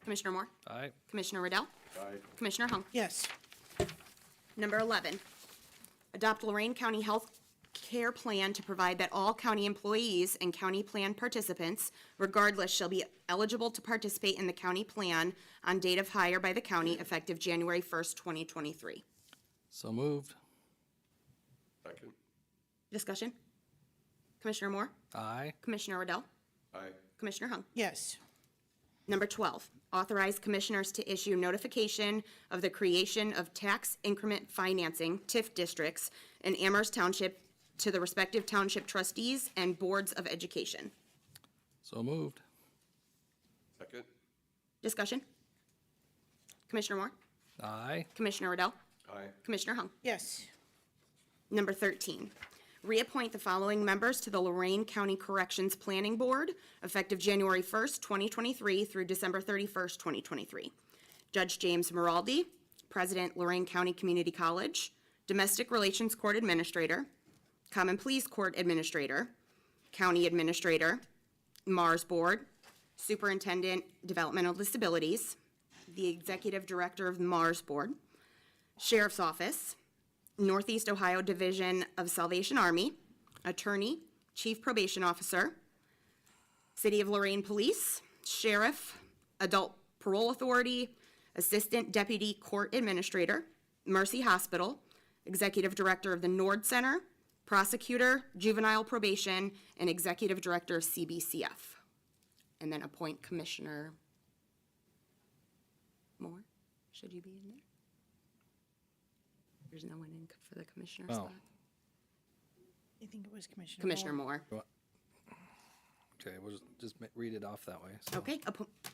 Commissioner Moore? Aye. Commissioner Riddell? Aye. Commissioner Hung? Yes. Number 11, adopt Lorain County Health Care Plan to provide that all county employees and county plan participants, regardless, shall be eligible to participate in the county plan on date of hire by the county, effective January 1st, 2023. So moved. Second. Discussion? Commissioner Moore? Aye. Commissioner Riddell? Aye. Commissioner Hung? Yes. Number 12, authorize commissioners to issue notification of the creation of tax increment financing, TIF districts, in Amherst Township to the respective township trustees and boards of education. So moved. Second. Discussion? Commissioner Moore? Aye. Commissioner Riddell? Aye. Commissioner Hung? Yes. Number 13, reappoint the following members to the Lorain County Corrections Planning Board, effective January 1st, 2023 through December 31st, 2023. Judge James Maraldi, President, Lorain County Community College, Domestic Relations Court Administrator, Common Pleas Court Administrator, County Administrator, Mars Board, Superintendent, Developmental Disabilities, the Executive Director of the Mars Board, Sheriff's Office, Northeast Ohio Division of Salvation Army, Attorney, Chief Probation Officer, City of Lorain Police, Sheriff, Adult Parole Authority, Assistant Deputy Court Administrator, Mercy Hospital, Executive Director of the Nord Center, Prosecutor, Juvenile Probation, and Executive Director of CBCF. And then appoint Commissioner Moore. Should you be in there? There's no one in for the commissioner Oh. spot. I think it was Commissioner. Commissioner Moore. Okay, we'll just read it off that way. So. Okay, perfect.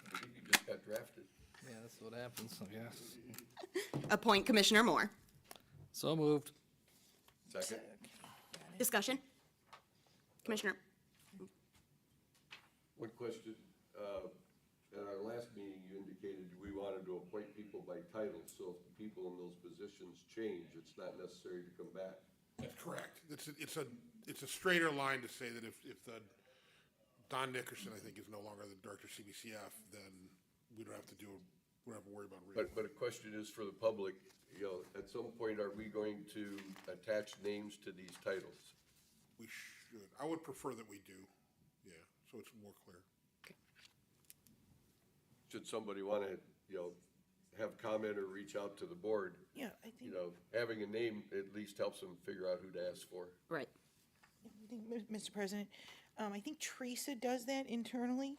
I think you just got drafted. Yeah, that's what happens, I guess. Appoint Commissioner Moore. So moved. Second. Discussion? Commissioner, One question. At our last meeting, you indicated we wanted to appoint people by title, so if the people in those positions change, it's not necessary to come back. That's correct. It's a straighter line to say that if Don Nickerson, I think, is no longer the director of CBCF, then we don't have to worry about reappointment. But a question is for the public, at some point, are we going to attach names to these titles? We should. I would prefer that we do, yeah, so it's more clear. Should somebody want to, have comment or reach out to the board, Yeah, I think, having a name at least helps them figure out who to ask for. right. Mr. President, I think Teresa does that internally,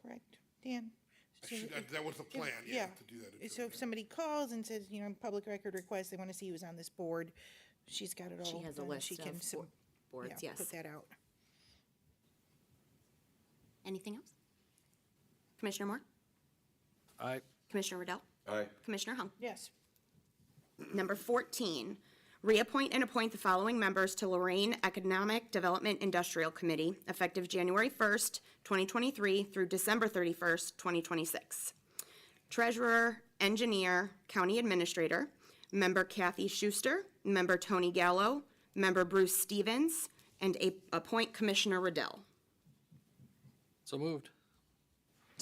correct, Dan? So if- That was the plan, yeah, to do that. So if somebody calls and says, public record request, they want to see who's on this board, she's got it all. She has a done. list She can of sub- boards, yeah, yes. Put that out. Anything else? Commissioner Moore? Aye. Commissioner Riddell? Aye. Commissioner Hung? Yes. Number 14, reappoint and appoint the following members to Lorain Economic Development Industrial Committee, effective January 1st, 2023 through December 31st, 2026. Treasurer, Engineer, County Administrator, Member Kathy Schuster, Member Tony Gallo, Member Bruce Stevens, and appoint Commissioner Riddell. So moved.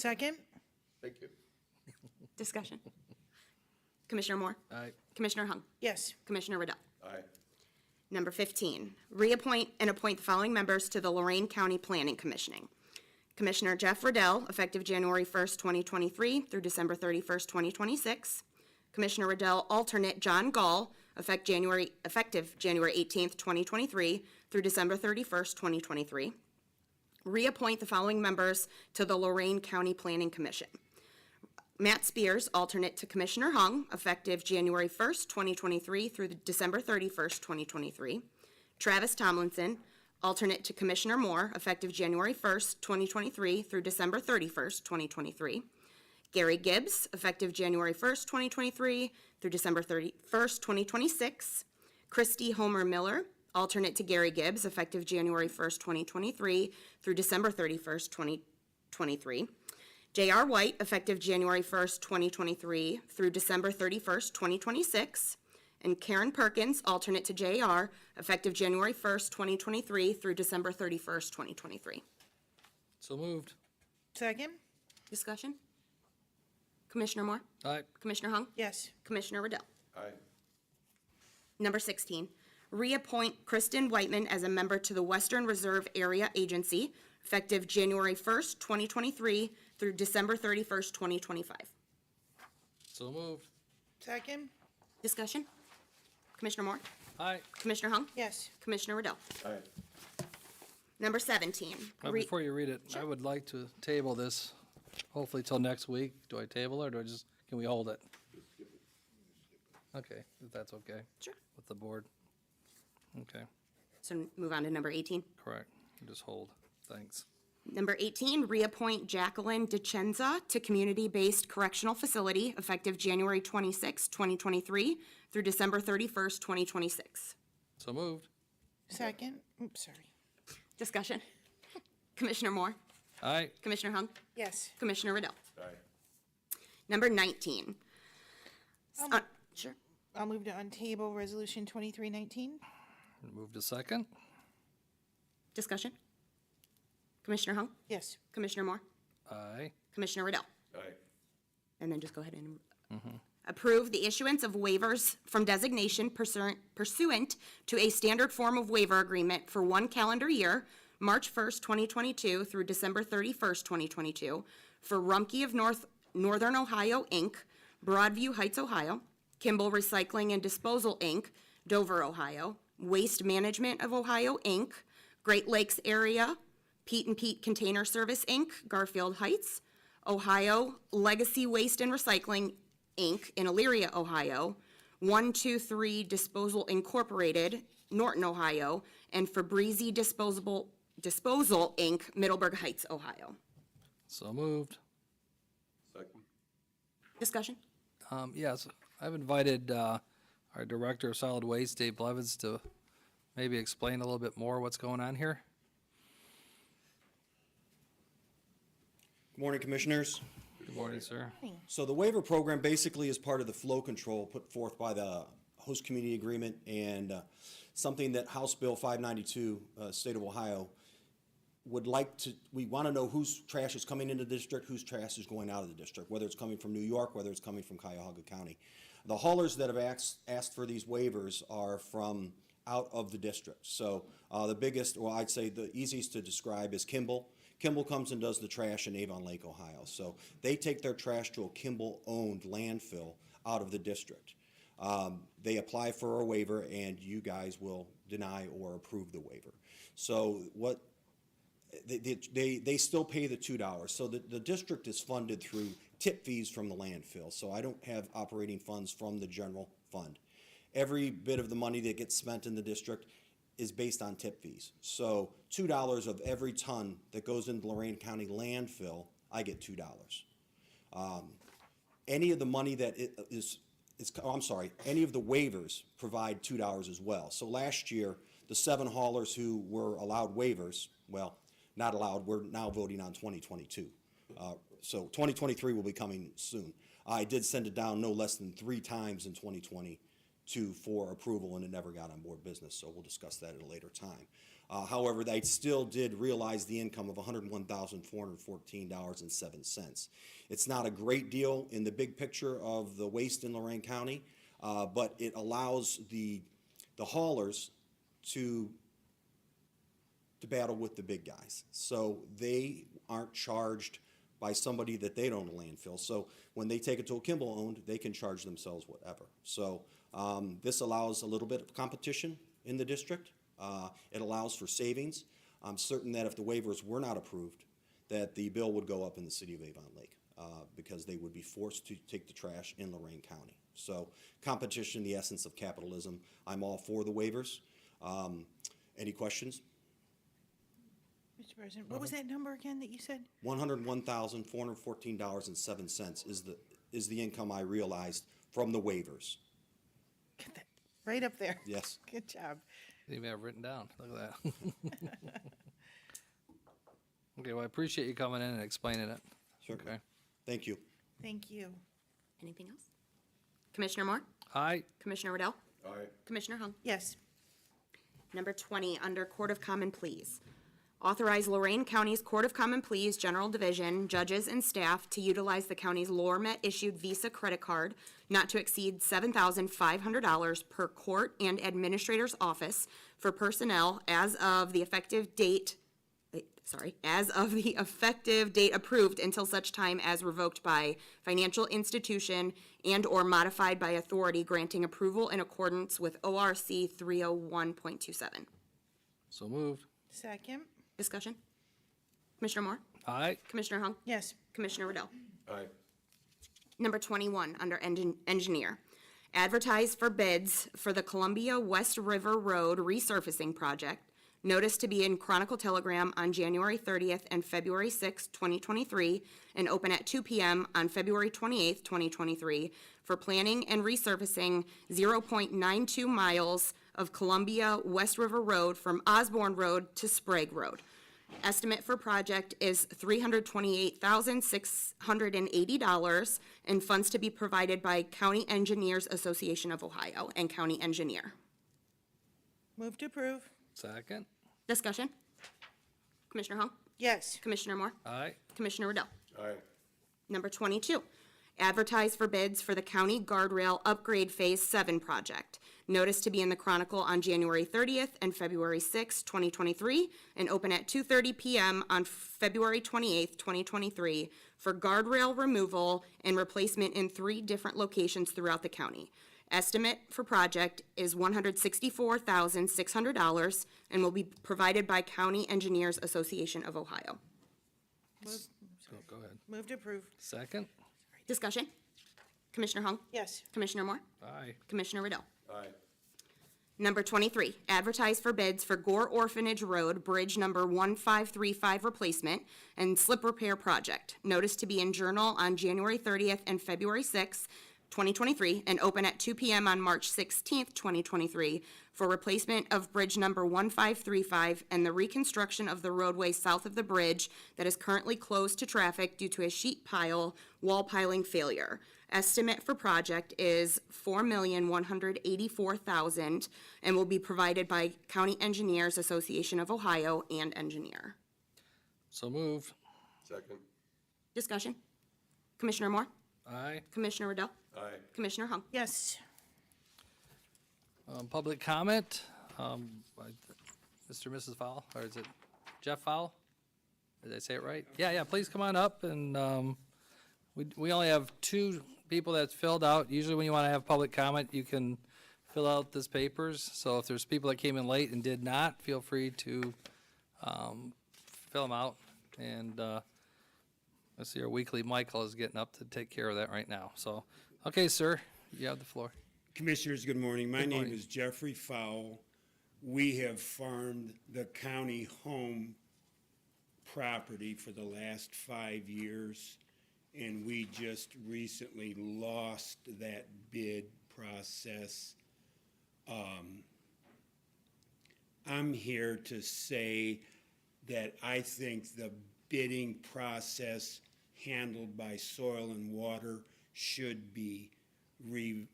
Second? Thank you. Discussion. Commissioner Moore? Aye. Commissioner Hung? Yes. Commissioner Riddell? Aye. Number 15, reappoint and appoint the following members to the Lorain County Planning Commissioning. Commissioner Jeff Riddell, effective January 1st, 2023 through December 31st, 2026. Commissioner Riddell, alternate John Gall, effective January 18th, 2023 through December 31st, 2023. Reappoint the following members to the Lorain County Planning Commission. Matt Spears, alternate to Commissioner Hung, effective January 1st, 2023 through December 31st, 2023. Travis Tomlinson, alternate to Commissioner Moore, effective January 1st, 2023 through December 31st, 2023. Gary Gibbs, effective January 1st, 2023 through December 31st, 2026. Christy Homer Miller, alternate to Gary Gibbs, effective January 1st, 2023 through December 31st, 2023. J.R. White, effective January 1st, 2023 through December 31st, 2026. And Karen Perkins, alternate to J.R., effective January 1st, 2023 through December 31st, 2023. So moved. Second? Discussion? Commissioner Moore? Aye. Commissioner Hung? Yes. Commissioner Riddell? Aye. Number 16, reappoint Kristen Whiteman as a member to the Western Reserve Area Agency, effective January 1st, 2023 through December 31st, 2025. So moved. Second? Discussion? Commissioner Moore? Aye. Commissioner Hung? Yes. Commissioner Riddell? Aye. Number 17. Before you read it, I would like to table this, hopefully till next week. Do I table it, or do I just, can we hold it? Okay, if that's okay. Sure. With the board. Okay, So move on to number 18. correct. Just hold. Thanks. Number 18, reappoint Jacqueline DeCenza to Community-Based Correctional Facility, effective January 26, 2023 through December 31st, 2026. So moved. Second? Oops, sorry. Discussion? Commissioner Moore? Aye. Commissioner Hung? Yes. Commissioner Riddell? Aye. Number 19. Sure. I'll move to untable Resolution 2319. Move to second. Discussion? Commissioner Hung? Yes. Commissioner Moore? Aye. Commissioner Riddell? Aye. And then just go ahead and approve the issuance of waivers from designation pursuant to a standard form of waiver agreement for 1 calendar year, March 1st, 2022 through December 31st, 2022, for Rumpke of Northern Ohio, Inc., Broadview Heights, Ohio, Kimball Recycling and Disposal, Inc., Dover, Ohio, Waste Management of Ohio, Inc., Great Lakes Area, Pete and Pete Container Service, Inc., Garfield Heights, Ohio Legacy Waste and Recycling, Inc., in Elyria, Ohio, 123 Disposal Incorporated, Norton, Ohio, and Fabrizi Disposal, Inc., Middleburg Heights, Ohio. So moved. Second. Discussion? Yes, I've invited our Director of Solid Waste, Dave Blevins, to maybe explain a little bit more what's going on here. Good morning, Commissioners. Good morning, sir. So the waiver program basically is part of the flow control put forth by the host community agreement, and something that House Bill 592, State of Ohio, would like to, we want to know whose trash is coming into the district, whose trash is going out of the district, whether it's coming from New York, whether it's coming from Cuyahoga County. The haulers that have asked for these waivers are from out of the district. So the biggest, well, I'd say the easiest to describe is Kimball. Kimball comes and does the trash in Avon Lake, Ohio. So they take their trash to a Kimball-owned landfill out of the district. They apply for a waiver, and you guys will deny or approve the waiver. So what they still pay the $2. So the district is funded through tip fees from the landfill. So I don't have operating funds from the general fund. Every bit of the money that gets spent in the district is based on tip fees. So $2 of every ton that goes into Lorain County landfill, I get $2. Any of the money that any of the waivers provide $2 as well. So last year, the 7 haulers who were allowed waivers, well, not allowed, we're now voting on 2022. So 2023 will be coming soon. I did send it down no less than 3 times in 2022 for approval, and it never got on board business, so we'll discuss that at a later time. However, they still did realize the income of $101,414.07. It's not a great deal in the big picture of the waste in Lorain County, but it allows the haulers to battle with the big guys. So they aren't charged by somebody that they don't own a landfill. So when they take it to a Kimball owned, they can charge themselves whatever. So this allows a little bit of competition in the district. It allows for savings. I'm certain that if the waivers were not approved, that the bill would go up in the city of Avon Lake because they would be forced to take the trash in Lorain County. So competition, the essence of capitalism. I'm all for the waivers. Any questions? Mr. President, what was that number again that you said? $101,414.07 is the income I realized from the waivers. Get that right up there. Yes. Good job. Didn't even have it written down. Look at that. Okay, well, I appreciate you coming in and explaining it. Certainly. Okay. Thank you. Thank you. Anything else? Commissioner Moore? Aye. Commissioner Riddell? Aye. Commissioner Hung? Yes. Number 20, under Court of Common Pleas. Authorize Lorain County's Court of Common Pleas General Division, judges and staff to utilize the county's Lormet-issued Visa credit card not to exceed $7,500 per court and administrator's office for personnel as of the effective date approved until such time as revoked by financial institution and/or modified by authority granting approval in accordance with ORC 301.27. So moved. Second. Discussion? Commissioner Moore? Aye. Commissioner Hung? Yes. Commissioner Riddell? Aye. Number 21, under engineer. Advertise for bids for the Columbia West River Road resurfacing project. Notice to be in Chronicle Telegram on January 30th and February 6th, 2023, and open at 2 p.m. on February 28th, 2023, for planning and resurfacing 0.92 miles of Columbia West River Road from Osborne Road to Sprague Road. Estimate for project is $328,680, and funds to be provided by County Engineers Association of Ohio and County Engineer. Move to approve. Second. Discussion? Commissioner Hung? Yes. Commissioner Moore? Aye. Commissioner Riddell? Aye. Number 22, advertise for bids for the County Guardrail Upgrade Phase 7 project. Notice to be in the Chronicle on January 30th and February 6th, 2023, and open at 2:30 p.m. on February 28th, 2023, for guardrail removal and replacement in 3 different locations throughout the county. Estimate for project is $164,600 and will be provided by County Engineers Association of Ohio. Oh, go ahead. Move to approve. Second. Discussion? Commissioner Hung? Yes. Commissioner Moore? Aye. Commissioner Riddell? Aye. Number 23, advertise for bids for Gore Orphanage Road Bridge Number 1535 replacement and slip repair project. Notice to be in Journal on January 30th and February 6th, 2023, and open at 2 p.m. on March 16th, 2023, for replacement of Bridge Number 1535 and the reconstruction of the roadway south of the bridge that is currently closed to traffic due to a sheet pile wall piling failure. Estimate for project is $4,184,000 and will be provided by County Engineers Association of Ohio and Engineer. So moved. Second. Discussion? Commissioner Moore? Aye. Commissioner Riddell? Aye. Commissioner Hung? Yes. Public comment. Mr. and Mrs. Fowl, or is it Jeff Fowl? Did I say it right? Yeah, please come on up, and we only have 2 people that's filled out. Usually when you want to have public comment, you can fill out this papers. So if there's people that came in late and did not, feel free to fill them out. And let's see, our weekly Michael is getting up to take care of that right now. So, okay, sir, you have the floor. Commissioners, good morning. My Good name morning. is Jeffrey Fowle. We have farmed the county home property for the last 5 years, and we just recently lost that bid process. I'm here to say that I think the bidding process handled by Soil and Water should be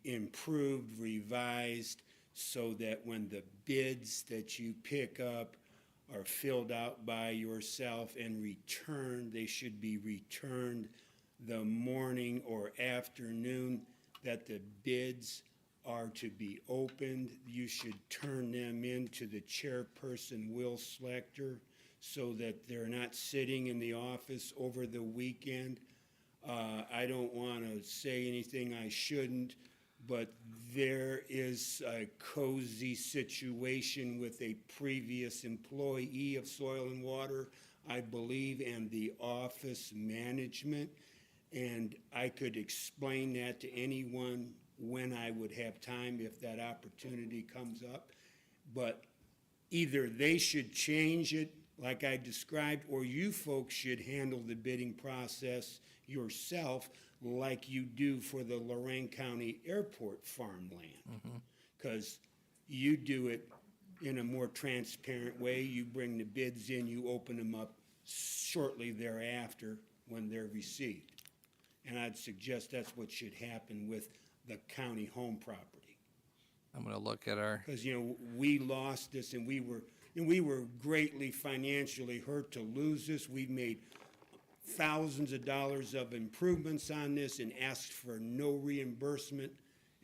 improved, revised, so that when the bids that you pick up are filled out by yourself and returned, they should be returned the morning or afternoon that the bids are to be opened. You should turn them in to the chairperson, Will Selector, so that they're not sitting in the office over the weekend. I don't want to say anything I shouldn't, but there is a cozy situation with a previous employee of Soil and Water, I believe, and the office management. And I could explain that to anyone when I would have time if that opportunity comes up. But either they should change it like I described, or you folks should handle the bidding process yourself like you do for the Lorain County Airport farmland. Because you do it in a more transparent way. You bring the bids in, you open them up shortly thereafter when they're received. And I'd suggest that's what should happen with the county home property. I'm gonna look at our, Because, we lost this and we were greatly financially hurt to lose this. We made thousands of dollars of improvements on this and asked for no reimbursement.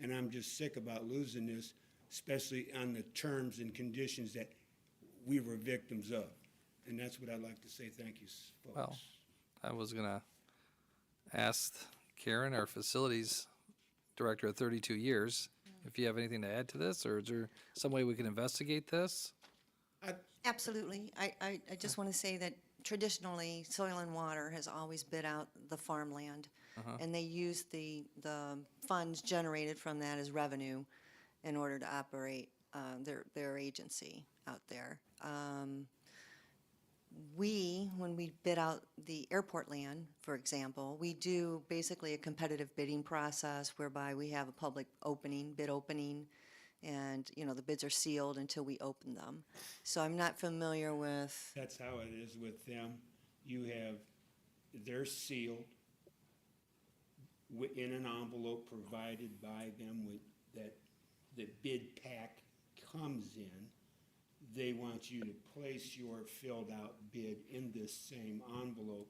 And I'm just sick about losing this, especially on the terms and conditions that we were victims of. And that's what I'd like to say. Thank you, folks. well, I was gonna ask Karen, our facilities director of 32 years, if you have anything to add to this, or is there some way we can investigate this? Absolutely. I just want to say that traditionally, Soil and Water has always bid out the farmland, and they use the funds generated from that as revenue in order to operate their agency out there. When we bid out the airport land, for example, we do basically a competitive bidding process whereby we have a public opening, bid opening, and, the bids are sealed until we open them. So I'm not familiar with, That's how it is with them. They're sealed in an envelope provided by them that the bid pack comes in. They want you to place your filled-out bid in this same envelope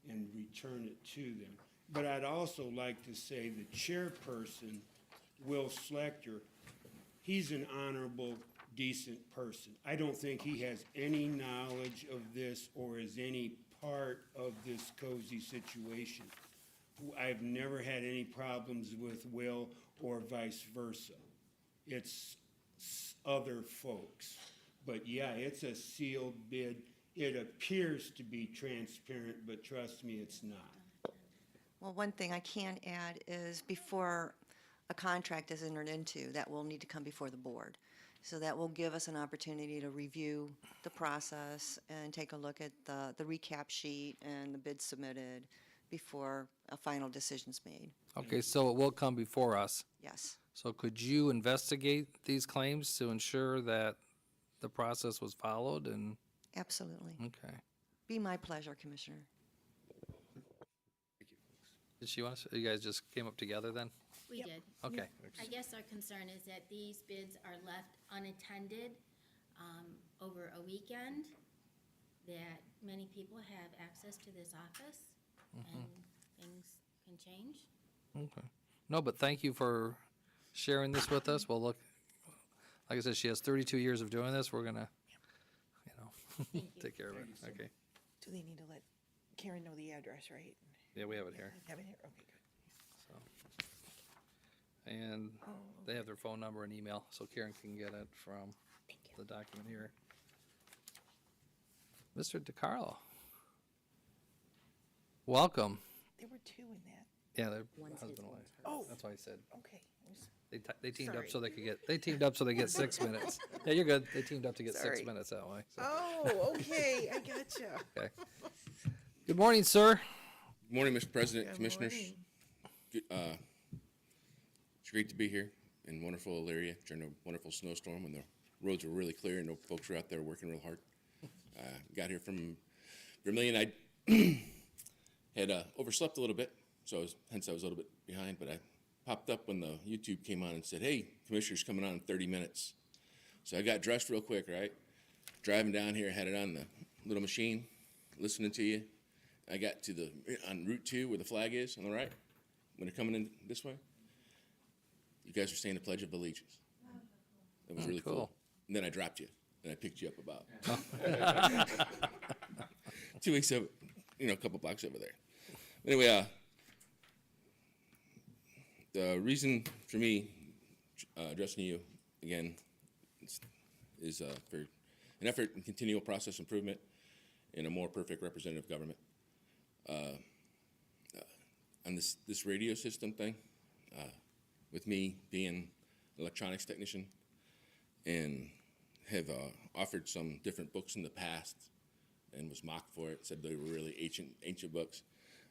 and return it to them. But I'd also like to say the chairperson, Will Selector, he's an honorable, decent person. I don't think he has any knowledge of this or is any part of this cozy situation. I've never had any problems with Will or vice versa. It's other folks. But yeah, it's a sealed bid. It appears to be transparent, but trust me, it's not. well, one thing I can add is before a contract is entered into, that will need to come before the board. So that will give us an opportunity to review the process and take a look at the recap sheet and the bid submitted before a final decision's made. Okay, so it will come before us. Yes. So could you investigate these claims to ensure that the process was followed and, Absolutely. okay. Be my pleasure, Commissioner. Did she want to, you guys just came up together then? We did. Okay. I guess our concern is that these bids are left unattended over a weekend, that many people have access to this office, and things can change. Okay. No, but thank you for sharing this with us. We'll look, like I said, she has 32 years of doing this. We're gonna, take care of it. Okay. Do they need to let Karen know the address, right? Yeah, we have it here. Have it here, okay, good. So, and they have their phone number and email, so Karen can get it from the document here. Mr. DiCarlo. Welcome. There were two in that. Yeah, they're husband and wife. Oh. That's why I said, Okay. I was- they teamed up Sorry. so they teamed up so they get 6 minutes. Yeah, you're good. They teamed up to get 6 Sorry. minutes that way. So. Oh, okay, I gotcha. Okay. Good morning, sir. Good morning, Mr. President, Good Commissioners. morning. It's great to be here in wonderful Elyria during a wonderful snowstorm when the roads were really clear and no folks were out there working real hard. Got here from Vermillion. I had overslept a little bit, hence I was a little bit behind, but I popped up when the YouTube came on and said, hey, Commissioner's coming on in 30 minutes. So I got dressed real quick, right? Driving down here, had it on the little machine, listening to you. I got to on Route 2 where the flag is on the right, when they're coming in this way. You guys are saying the Pledge of Allegiance. That was really cool. And then I dropped you, and I picked you up about 2 weeks over, a couple blocks over there. Anyway, the reason for me addressing you again is for an effort in continual process improvement in a more perfect representative government. On this radio system thing, with me being an electronics technician and have offered some different books in the past and was mocked for it, said they were really ancient books.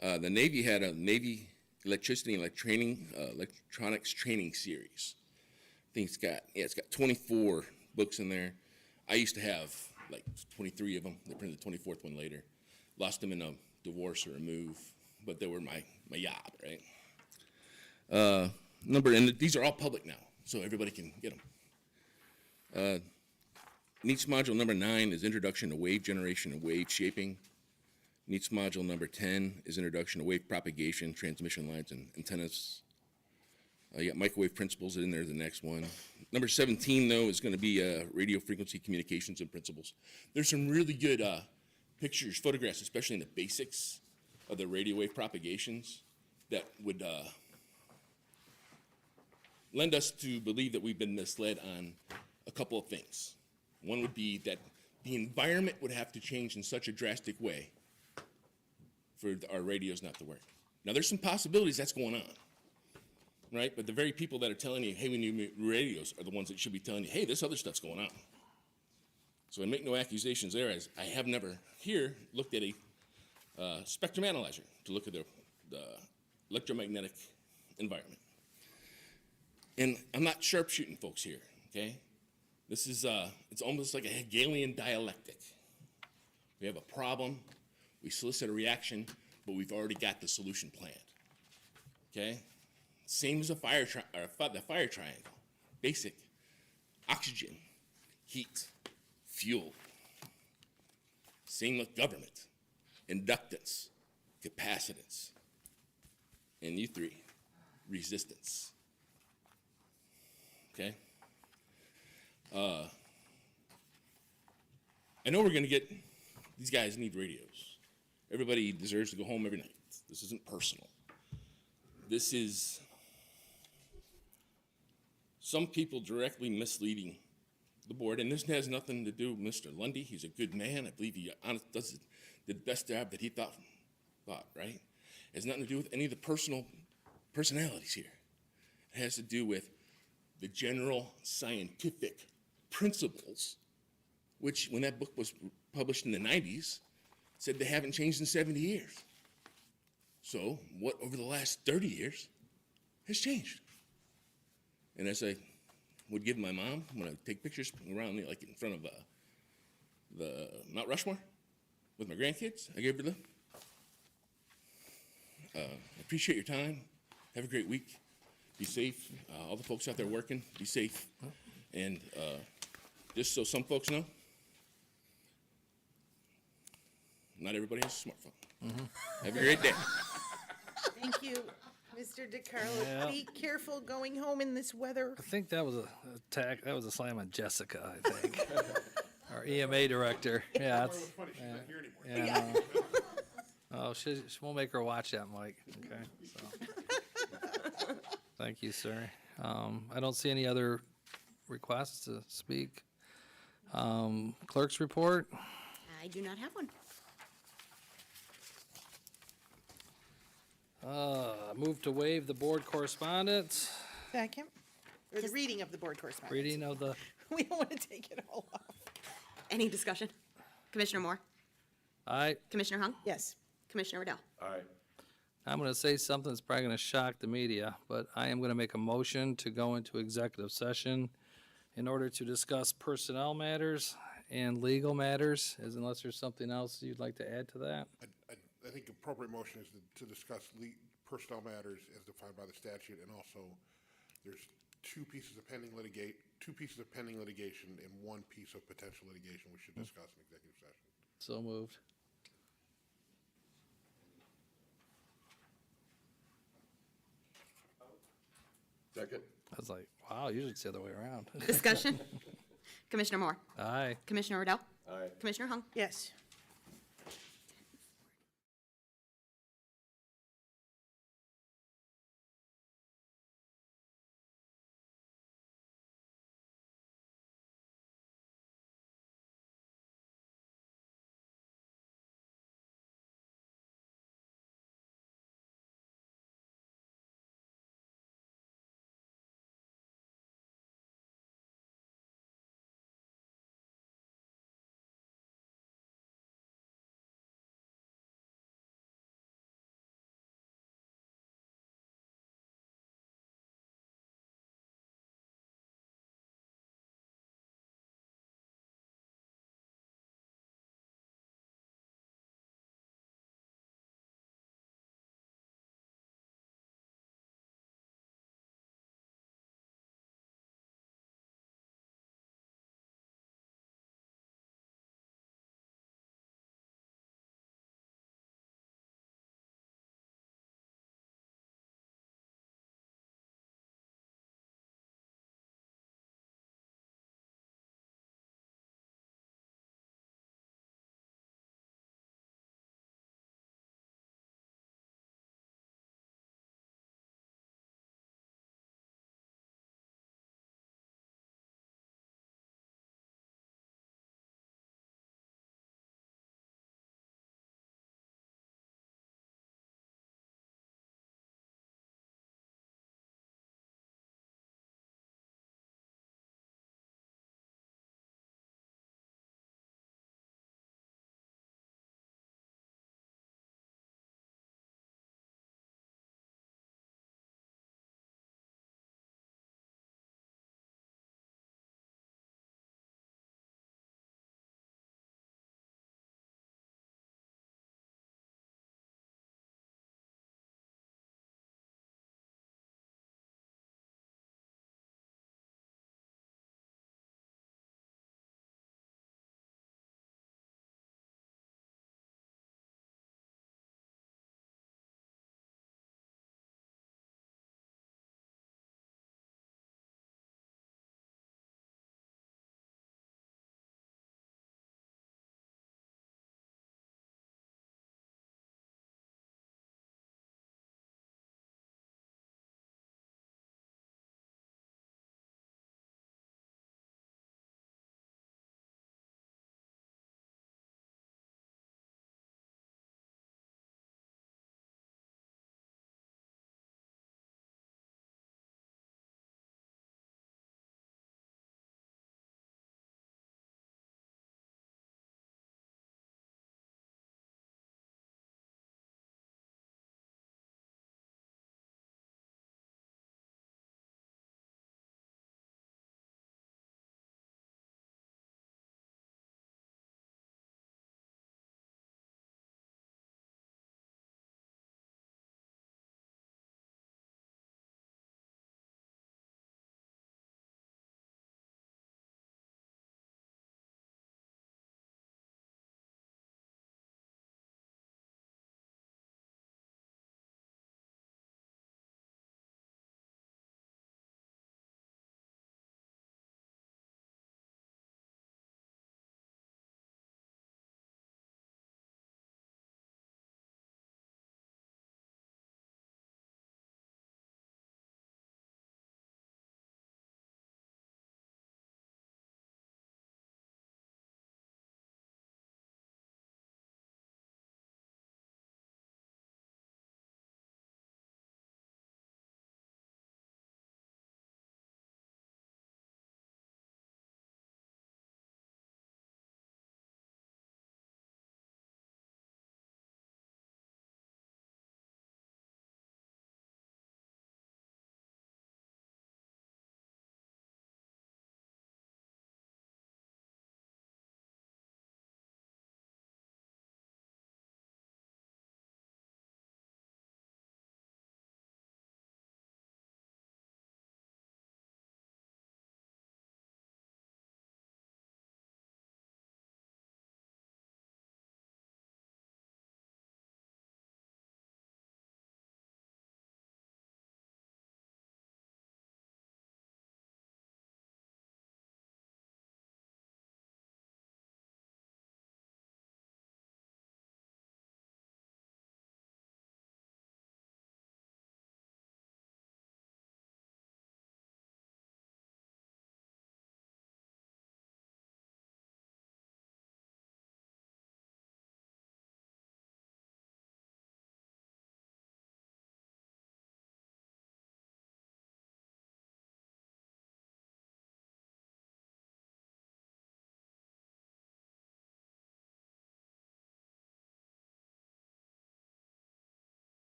The Navy had a Navy electricity and electronics training series. I think it's got 24 books in there. I used to have like 23 of them. They printed the 24th one later. Lost them in a divorce or a move, but they were my job, right? And these are all public now, so everybody can get them. NEATS module number 9 is Introduction to Wave Generation and Wave Shaping. NEATS module number 10 is Introduction to Wave Propagation, Transmission Lines, and Antennas. You got Microwave Principles in there, the next one. Number 17, though, is going to be Radio Frequency Communications and Principles. There's some really good pictures, photographs, especially in the basics of the radio wave propagations that would lend us to believe that we've been misled on a couple of things. One would be that the environment would have to change in such a drastic way for our radios not to work. Now, there's some possibilities that's going on, right? But the very people that are telling you, hey, we need radios, are the ones that should be telling you, hey, this other stuff's going on. So I make no accusations there, as I have never here looked at a spectrum analyzer to look at the electromagnetic environment. And I'm not sharpshooting folks here, okay? This is, it's almost like a Hegelian dialectic. We have a problem, we solicit a reaction, but we've already got the solution planned, okay? Same as the fire triangle. Basic, oxygen, heat, fuel. Same with government, inductance, capacitance, and you three, resistance. Okay? I know we're going to get, these guys need radios. Everybody deserves to go home every night. This isn't personal. This is some people directly misleading the board, and this has nothing to do with Mr. Lundy. He's a good man. I believe he does the best job that he thought, right? It has nothing to do with any of the personalities here. It has to do with the general scientific principles, which, when that book was published in the 90s, said they haven't changed in 70 years. So what over the last 30 years has changed? And as I would give my mom when I take pictures around, like in front of the Mount Rushmore with my grandkids, I gave her appreciate your time. Have a great week. Be safe. All the folks out there working, be safe. And just so some folks know, not everybody has a smartphone. Have a great day. Thank you, Mr. DeCarlo. Yeah. Be careful going home in this weather. I think that was a attack. That was a slam on Jessica, I think. Our EMA director. Yeah. It's, Funny, she's not here yeah. anymore. Oh, she won't make her watch that, Mike. Okay. So. Thank you, sir. I don't see any other requests to speak. Clerk's report. I do not have one. Move to waive the board correspondence. Second, or the reading of the board correspondence. Reading of the, We don't want to take it all off. Any discussion? Commissioner Moore? Commissioner Hung? Yes. Commissioner Riddell? All right. I'm going to say something that's probably going to shock the media, but I am going to make a motion to go into executive session in order to discuss personnel matters and legal matters, unless there's something else you'd like to add to that. I think appropriate motion is to discuss personnel matters as defined by the statute, and also there's two pieces of pending litigation and one piece of potential litigation we should discuss in executive session. So moved. Second? I was like, wow, usually it's the other way around. Discussion? Commissioner Moore? Aye. Commissioner Riddell? Aye. Commissioner Hung? Yes.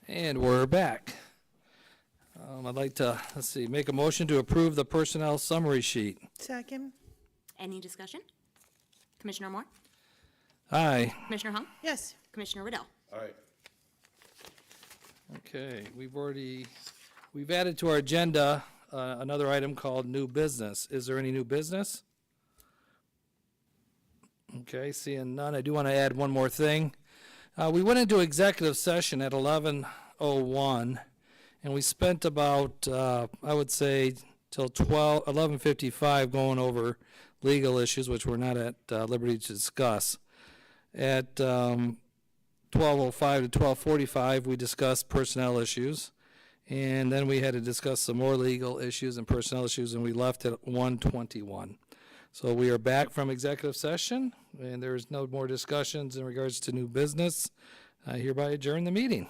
And we're back. I'd like to, let's see, make a motion to approve the personnel summary sheet. Second? Any discussion? Commissioner Moore? Aye. Commissioner Hung? Yes. Commissioner Riddle? All right. Okay, we've added to our agenda another item called new business. Is there any new business? Okay, seeing none, I do want to add one more thing. We went into executive session at 11:01, and we spent about, I would say, till 11:55 going over legal issues, which we're not at liberty to discuss. At 12:05 to 12:45, we discussed personnel issues, and then we had to discuss some more legal issues and personnel issues, and we left at 1:21. So we are back from executive session, and there is no more discussions in regards to new business. I hereby adjourn the meeting.